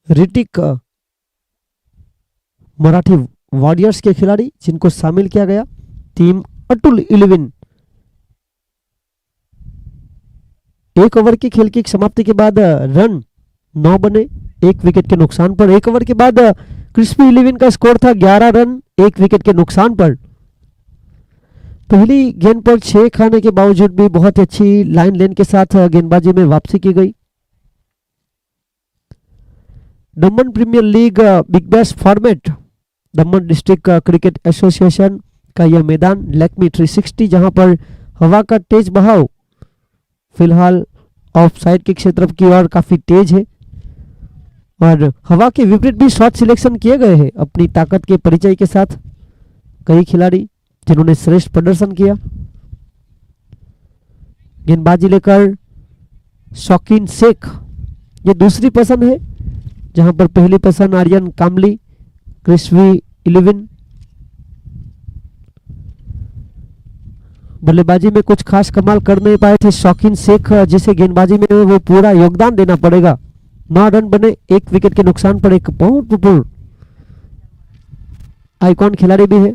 ऋतिक मराठी वॉरियर्स के खिलाड़ी जिनको शामिल किया गया। टीम अतुल 11 1 ओवर की खेल की समाप्ति के बाद रन 9 बने 1 विकेट के नुकसान पर। 1 ओवर के बाद क्रिस्पी 11 का स्कोर था 11 रन 1 विकेट के नुकसान पर। पहली गेंद पर 6 खाने के बावजूद भी बहुत अच्छी लाइन लेन के साथ गेंदबाजी में वापसी की गई। Daman premiere league Big Bash format, Daman District Cricket Association का यह मैदान लैक्मी 360, जहां पर हवा का तेज बहाव फिलहाल ऑफ साइड के क्षेत्र की ओर काफी तेज है और हवा के विपरीत भी शॉट सिलेक्शन किए गए हैं अपनी ताकत के परिचय के साथ कई खिलाड़ी जिन्होंने श्रेष्ठ प्रदर्शन किया। गेंदबाजी लेकर शौकीन शेख ये दूसरी पसंद है, जहां पर पहली पसंद आर्यन कामली क्रिस्वी 11। बल्लेबाजी में कुछ खास कमाल कर नहीं पाए थे शौकीन शेख, जिसे गेंदबाजी में वो पूरा योगदान देना पड़ेगा। 9 रन बने 1 विकेट के नुकसान पर। एक महत्वपूर्ण आइकॉन खिलाड़ी भी है।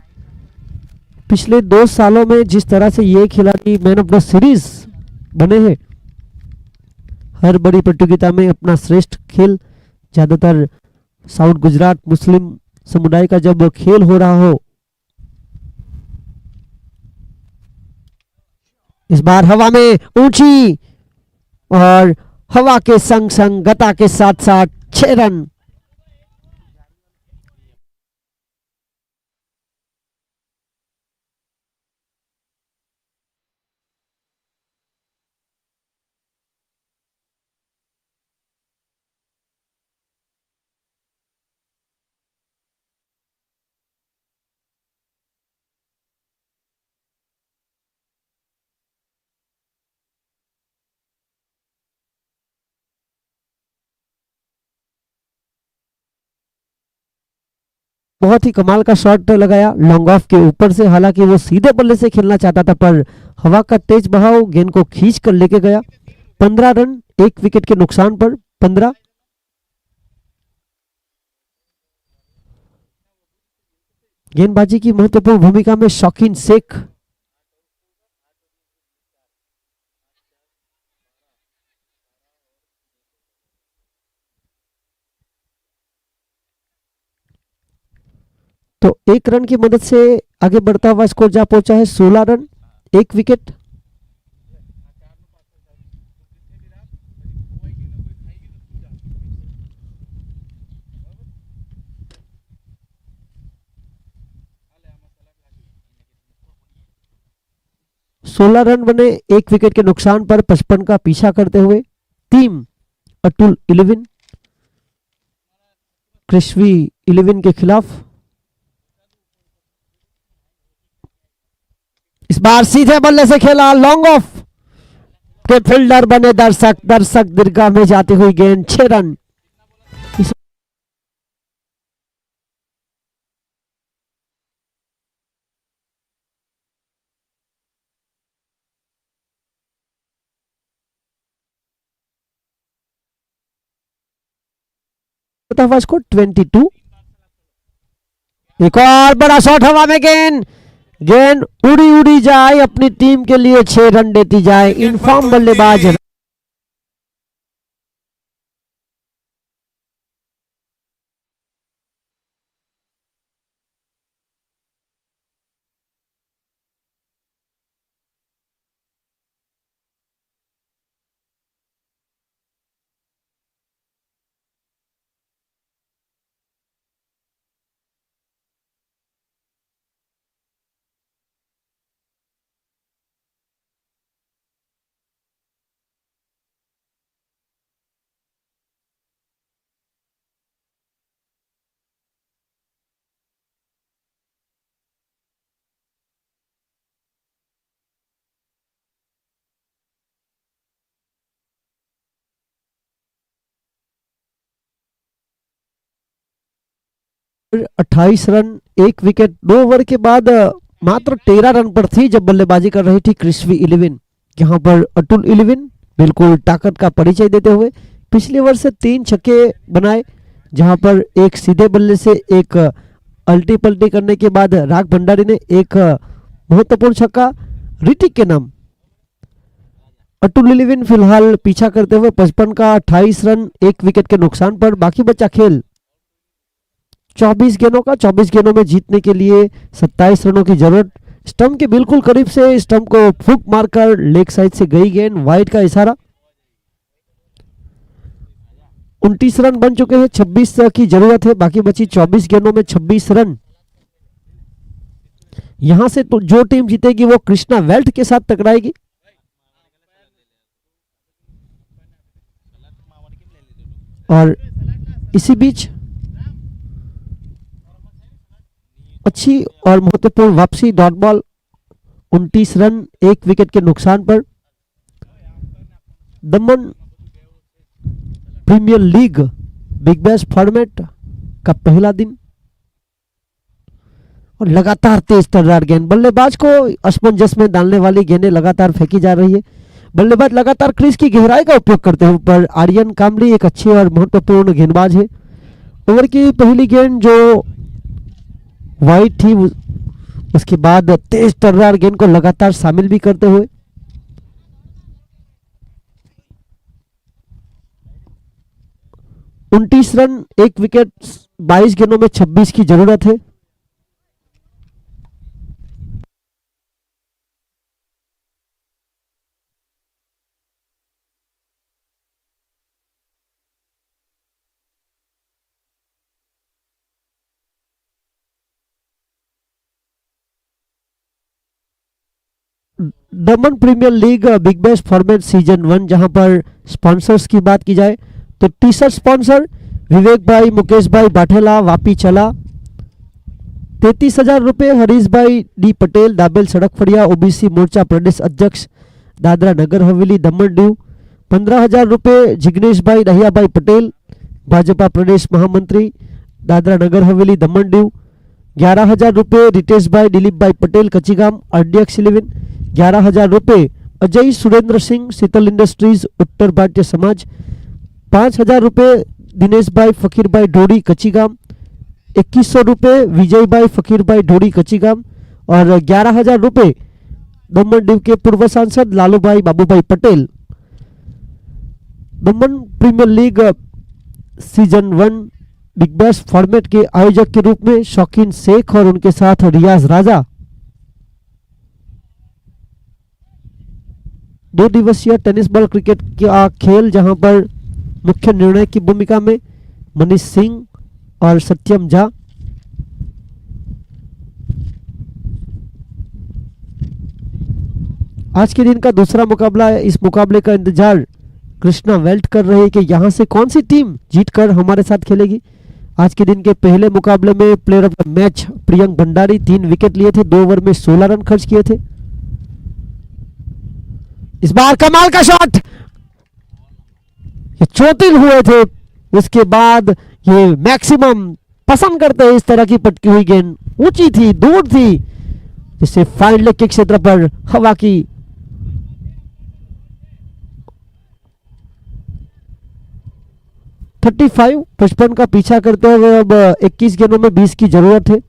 पिछले 2 सालों में जिस तरह से ये खिलाड़ी मैन ऑफ द सीरीज बने हैं, हर बड़ी प्रतियोगिता में अपना श्रेष्ठ खेल, ज्यादातर साउथ गुजरात मुस्लिम समुदाय का जब खेल हो रहा हो। इस बार हवा में ऊंची और हवा के संग संग गता के साथ साथ 6 रन। बहुत ही कमाल का शॉट लगाया लॉन्ग ऑफ के ऊपर से। हालांकि वो सीधे बल्ले से खेलना चाहता था पर हवा का तेज बहाव गेंद को खींच कर लेके गया। 15 रन 1 विकेट के नुकसान पर। 15। गेंदबाजी की महत्वपूर्ण भूमिका में शौकीन शेख। तो 1 रन की मदद से आगे बढ़ता हुआ स्कोर जा पहुंचा है 16 रन 1 विकेट। सोलह रन बने 1 विकेट के नुकसान पर 55 का पीछा करते हुए टीम अतुल 11 कृष्वी 11 के खिलाफ। इस बार सीधे बल्ले से खेला लॉन्ग ऑफ के फील्डर बने दर्शक। दर्शक दीर्घा में जाती हुई गेंद 6 रन। स्कोर 22। एक और बड़ा शॉट हवा में। गेंद गेंद उड़ी उड़ी जाए अपनी टीम के लिए 6 रन देती जाए इनफॉर्म बल्लेबाज। फिर 28 रन 1 विकेट। 2 ओवर के बाद मात्र 13 रन पर थी जब बल्लेबाजी कर रही थी कृष्वी 11। यहाँ पर अतुल 11 बिल्कुल ताकत का परिचय देते हुए पिछले ओवर से 3 छक्के बनाए, जहां पर एक सीधे बल्ले से एक अल्टी पल्टी करने के बाद राग भंडारी ने एक महत्वपूर्ण छक्का ऋतिक के नाम। अतुल 11 फिलहाल पीछा करते हुए 55 का 28 रन 1 विकेट के नुकसान पर। बाकी बचा खेल 24 गेंदों का। 24 गेंदों में जीतने के लिए 27 रनों की जरूरत। स्टंप के बिल्कुल करीब से स्टंप को फूक मारकर लेग साइड से गई गेंद, वाइड का इशारा। 29 रन बन चुके हैं, 26 की जरूरत है। बाकी बची 24 गेंदों में 26 रन। यहां से तो जो टीम जीतेगी वो कृष्णा वेल्थ के साथ टकराएगी। और इसी बीच अच्छी और महत्वपूर्ण वापसी डॉट बॉल 29 रन 1 विकेट के नुकसान पर। Daman premiere league Big Bash format का पहला दिन और लगातार तेज तर्रार गेंद। बल्लेबाज को असमंजस में डालने वाली गेंदें लगातार फेंकी जा रही है। बल्लेबाज लगातार क्रीज की गहराई का उपयोग करते हुए पर आर्यन कामली एक अच्छे और महत्वपूर्ण गेंदबाज है। ओवर की पहली गेंद जो वाइड थी, उसके बाद तेज तर्रार गेंद को लगातार शामिल भी करते हुए 29 रन 1 विकेट 22 गेंदों में 26 की जरूरत है। Daman premiere league Big Bash format season 1, जहां पर स्पॉन्सर्स की बात की जाए तो T shirt sponsor Vivek bhai, Mukesh भाई बाठेला, वापी चला 33,000 रुपये। हरीश भाई डी पटेल, दाबेल सड़क फड़िया, ओबीसी मोर्चा प्रदेश अध्यक्ष, दादरा नगर हवेली दमन ड्यू 15,000 रुपये। जिग्नेश भाई, दहिया भाई पटेल, भाजपा प्रदेश महामंत्री, दादरा नगर हवेली दमन ड्यू 11,000 रुपये रितेश भाई दिलीप भाई पटेल कचिगाम RDX 11। 11,000 रुपये अजय सुरेंद्र सिंह शीतल इंडस्ट्रीज उत्तर भारतीय समाज। 5,000 रुपये दिनेश भाई फकीर भाई ढोड़ी कचिगाम। 2,100 रुपये विजय भाई फकीर भाई ढोड़ी कचिगाम। और 11,000 रुपये दमन दीव के पूर्व सांसद लालू भाई बाबू Bhai Patel. Daman premiere League season 1 Big Bash format के आयोजक के रूप में शौकीन शेख और उनके साथ रियाज राजा। 2 दिवसीय टेनिस बॉल क्रिकेट का खेल जहां पर मुख्य निर्णय की भूमिका में मनीष सिंह और सत्यम झा। आज के दिन का दूसरा मुकाबला है। इस मुकाबले का इंतजार कृष्णा वेल्ट कर रहे हैं कि यहां से कौन सी टीम जीतकर हमारे साथ खेलेगी। आज के दिन के पहले मुकाबले में player of the match Priyank Bhandari 3 wicket लिए थे, 2 ओवर में 16 रन खर्च किए थे। इस बार कमाल का शॉट, ये चोटिल हुए थे, उसके बाद ये मैक्सिमम पसंद करते हैं इस तरह की पटकी हुई गेंद, ऊंची थी दूर थी, जिससे फाइन लेग के क्षेत्र पर हवा की 55 का पीछा करते हुए अब 21 गेंदों में 20 की जरूरत है।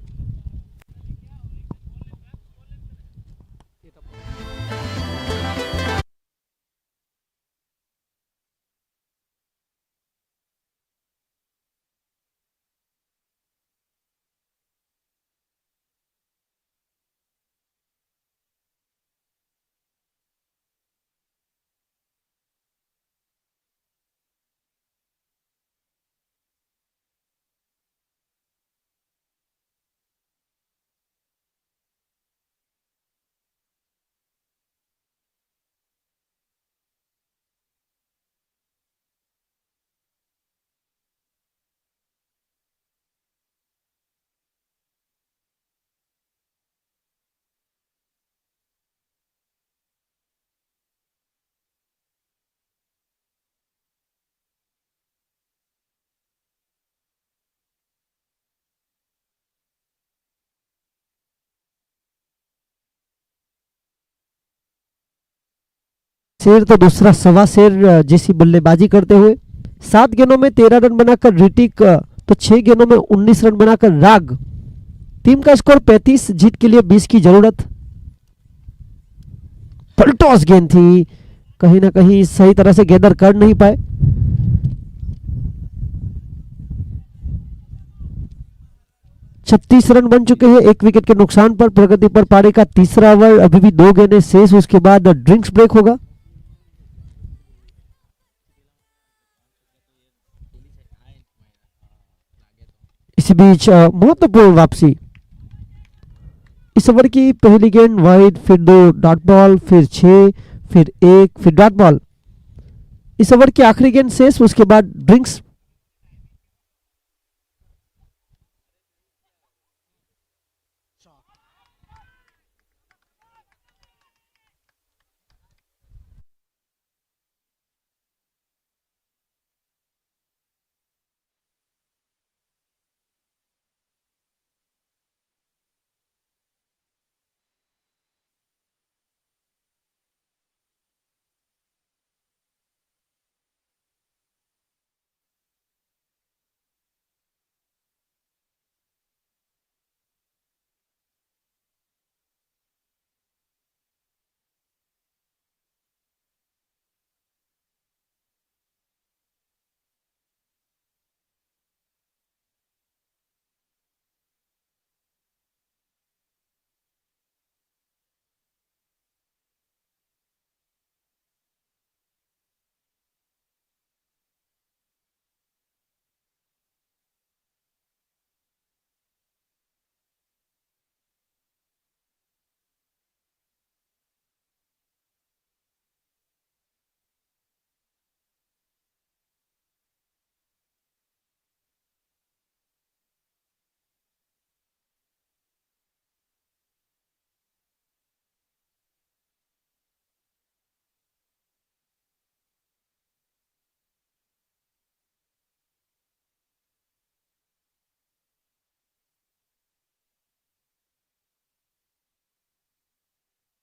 शेर तो दूसरा सवा शेर जैसी बल्लेबाजी करते हुए 7 गेंदों में 13 रन बनाकर ऋतिक, तो 6 गेंदों में 19 रन बनाकर राग। टीम का स्कोर 35, जीत के लिए 20 की जरूरत। पलटॉस गेंद थी, कहीं ना कहीं सही तरह से गेंदर कर नहीं पाए। छत्तीस रन बन चुके हैं 1 विकेट के नुकसान पर। प्रगति पर पारी का तीसरा ओवर, अभी भी 2 गेंदें शेष, उसके बाद ड्रिंक्स ब्रेक होगा। इसी बीच महत्वपूर्ण वापसी। इस ओवर की पहली गेंद वाइड, फिर 2 डॉट बॉल, फिर 6, फिर 1, फिर डॉट बॉल। इस ओवर की आखिरी गेंद शेष, उसके बाद ड्रिंक्स।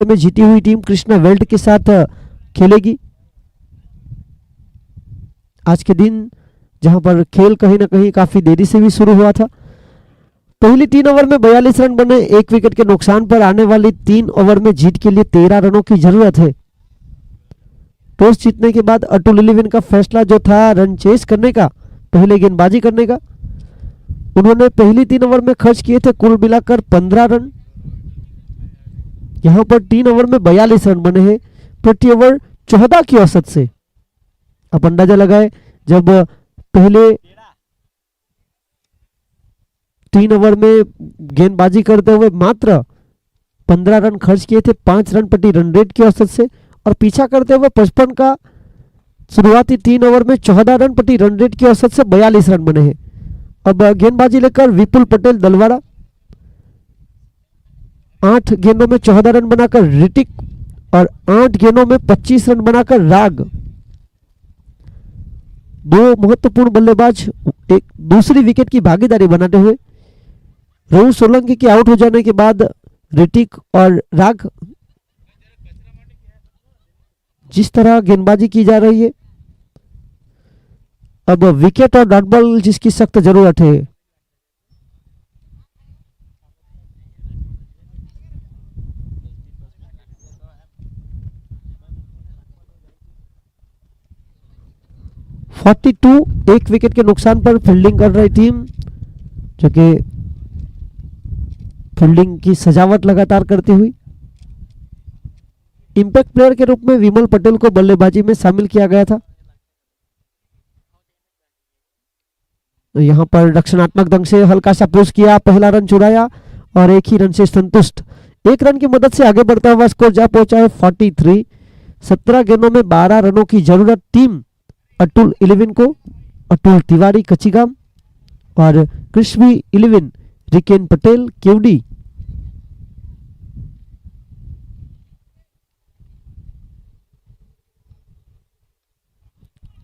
में जीती हुई टीम कृष्णा वेल्ट के साथ खेलेगी। आज के दिन जहां पर खेल कहीं ना कहीं काफी देरी से भी शुरू हुआ था। पहली 3 ओवर में 42 रन बने। 1 विकेट के नुकसान पर आने वाली 3 ओवर में जीत के लिए 13 रनों की जरूरत है। टॉस जीतने के बाद अतुल इलेवन का फैसला जो था रन चेस करने का, पहले गेंदबाजी करने का, उन्होंने पहली 3 ओवर में खर्च किए थे कुल मिलाकर 15 रन। यहां पर 3 ओवर में 42 रन बने हैं प्रति ओवर 14 की औसत से। अब अंदाजा लगाए, जब पहले 3 ओवर में गेंदबाजी करते हुए मात्र 15 रन खर्च किए थे 5 रन प्रति रन रेट की औसत से, और पीछा करते हुए 55 का शुरुआती 3 ओवर में 14 रन प्रति रन रेट की औसत से 42 रन बने हैं। अब गेंदबाजी लेकर विपुल पटेल दलवाड़ा, 8 गेंदों में 14 रन बनाकर ऋतिक, और 8 गेंदों में 25 रन बनाकर राग। दो महत्वपूर्ण बल्लेबाज एक दूसरी विकेट की भागीदारी बनाते हुए। रोहित सोलंकी के आउट हो जाने के बाद ऋतिक और राग जिस तरह गेंदबाजी की जा रही है, अब विकेट और डॉट बॉल जिसकी सख्त जरूरत है। एक विकेट के नुकसान पर फील्डिंग कर रही टीम, जो कि फील्डिंग की सजावट लगातार करती हुई। इंपैक्ट प्लेयर के रूप में विमल पटेल को बल्लेबाजी में शामिल किया गया था। यहां पर रक्षणात्मक ढंग से हल्का सा पुश किया, पहला रन चुराया और एक ही रन से संतुष्ट। 1 रन की मदद से आगे बढ़ता हुआ स्कोर जा पहुंचा है 43। 17 गेंदों में 12 रनों की जरूरत टीम अतुल इलेवन को। अतुल तिवारी कचिगाम और कृष्वी इलेवन रिकेन पटेल केवडी।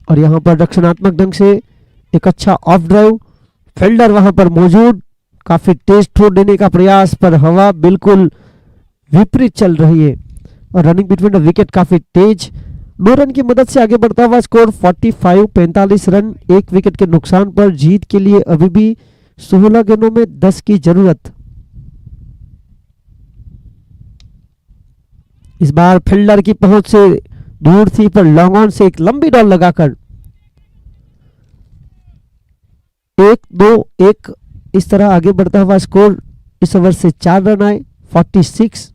और यहां पर रक्षणात्मक ढंग से एक अच्छा ऑफ ड्राइव, फील्डर वहां पर मौजूद, काफी तेज थ्रो देने का प्रयास, पर हवा बिल्कुल विपरीत चल रही है और रनिंग बिटवीन द विकेट काफी तेज। 2 रन की मदद से आगे बढ़ता हुआ स्कोर 45 रन। 1 विकेट के नुकसान पर जीत के लिए अभी भी 16 गेंदों में 10 की जरूरत। इस बार फील्डर की पहुंच से दूर थी, पर लॉन्ग ऑन से एक लंबी डॉल लगाकर 1-2-1 इस तरह आगे बढ़ता हुआ स्कोर। इस ओवर से 4 रन आए 46।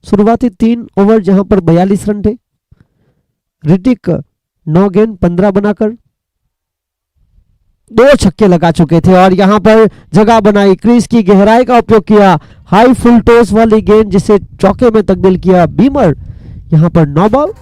शुरुआती 3 ओवर जहां पर 42 रन थे। ऋतिक 9 गेंद 15 बनाकर 2 छक्के लगा चुके थे और यहां पर जगह बनाई, क्रीज की गहराई का उपयोग किया, हाई फुल टॉस वाली गेंद जिसे चौके में तब्दील किया बीमर। यहां पर 9 बॉल।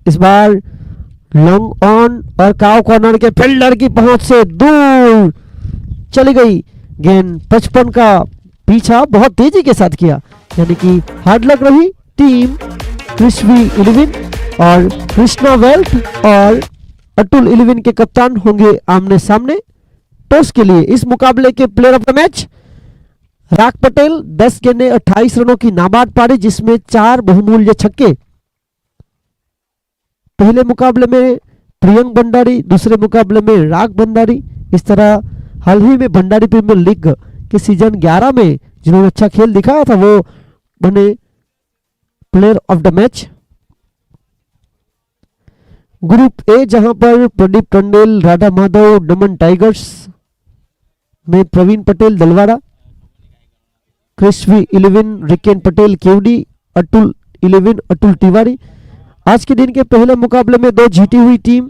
इस बार लॉन्ग ऑन और काव कॉर्नर के फील्डर की पहुंच से दूर चली गई गेंद। 55 का पीछा बहुत तेजी के साथ किया, यानी कि हार्ड लग रही टीम कृष्वी इलेवन और कृष्णा वेल्ट और अतुल इलेवन के कप्तान होंगे आमने सामने टॉस के लिए। इस मुकाबले के प्लेयर ऑफ द मैच राग पटेल 10 गेंदें 28 रनों की नाबाद पारी, जिसमें 4 बहुमूल्य छक्के। पहले मुकाबले में प्रियंक भंडारी, दूसरे मुकाबले में राग भंडारी। इस तरह हाल ही में भंडारी प्रीमियर लीग के सीजन 11 में जिन्होंने अच्छा खेल दिखाया था वो बने player of the match. Group A जहां पर प्रदीप टंडेल, राधा माधव, दमन टाइगर्स में प्रवीण पटेल दलवाड़ा, कृष्वी इलेवन रिकेन पटेल केवडी, अतुल इलेवन अतुल तिवारी। आज के दिन के पहले मुकाबले में 2 जीती हुई टीम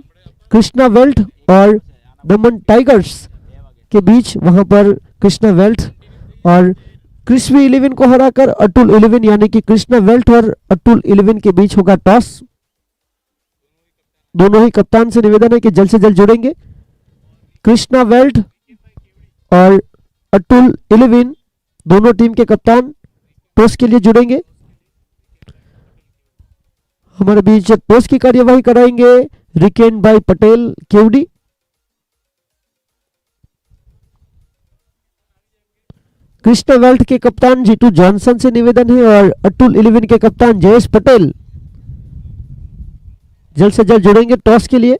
कृष्णा वेल्ट और दमन टाइगर्स के बीच, वहां पर कृष्णा वेल्ट और कृष्वी इलेवन को हराकर अतुल इलेवन यानी कि कृष्णा वेल्ट और अतुल इलेवन के बीच होगा टॉस। दोनों ही कप्तान से निवेदन है कि जल्द से जल्द जुड़ेंगे। कृष्णा वेल्ट और अतुल इलेविन दोनों टीम के कप्तान टॉस के लिए जुड़ेंगे। हमारे बीच टॉस की कार्यवाही कराएंगे रिकेन भाई पटेल केवड़ी। कृष्णा वेल्ट के कप्तान जीतू जॉनसन से निवेदन है और अतुल इलेविन के कप्तान जयेश पटेल जल्द से जल्द जुड़ेंगे टॉस के लिए।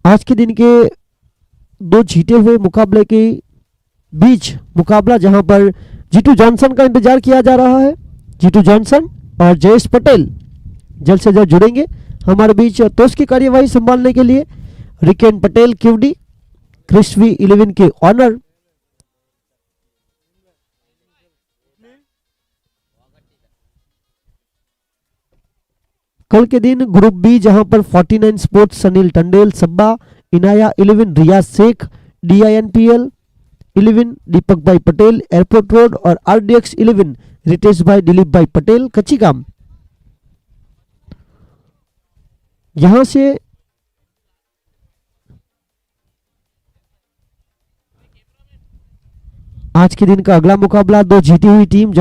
आज के दिन के दो जीते हुए मुकाबले के बीच मुकाबला जहां पर जीतू जॉनसन का इंतजार किया जा रहा है। जीतू जॉनसन और जयेश पटेल जल्द से जल्द जुड़ेंगे हमारे बीच टॉस की कार्यवाही संभालने के लिए। रिकेन पटेल केवड़ी क्रिस्वी इलेवन के ऑनर। कल के दिन ग्रुप बी जहां पर 49 स्पोर्ट्स सनील टंडेल सब्बा, इनाया 11 रियाज शेख, DINPL 11 दीपक भाई पटेल एयरपोर्ट रोड और RDX 11 रितेश भाई दिलीप भाई पटेल कच्चीगाम। यहां से आज के दिन का अगला मुकाबला दो जीती हुई टीम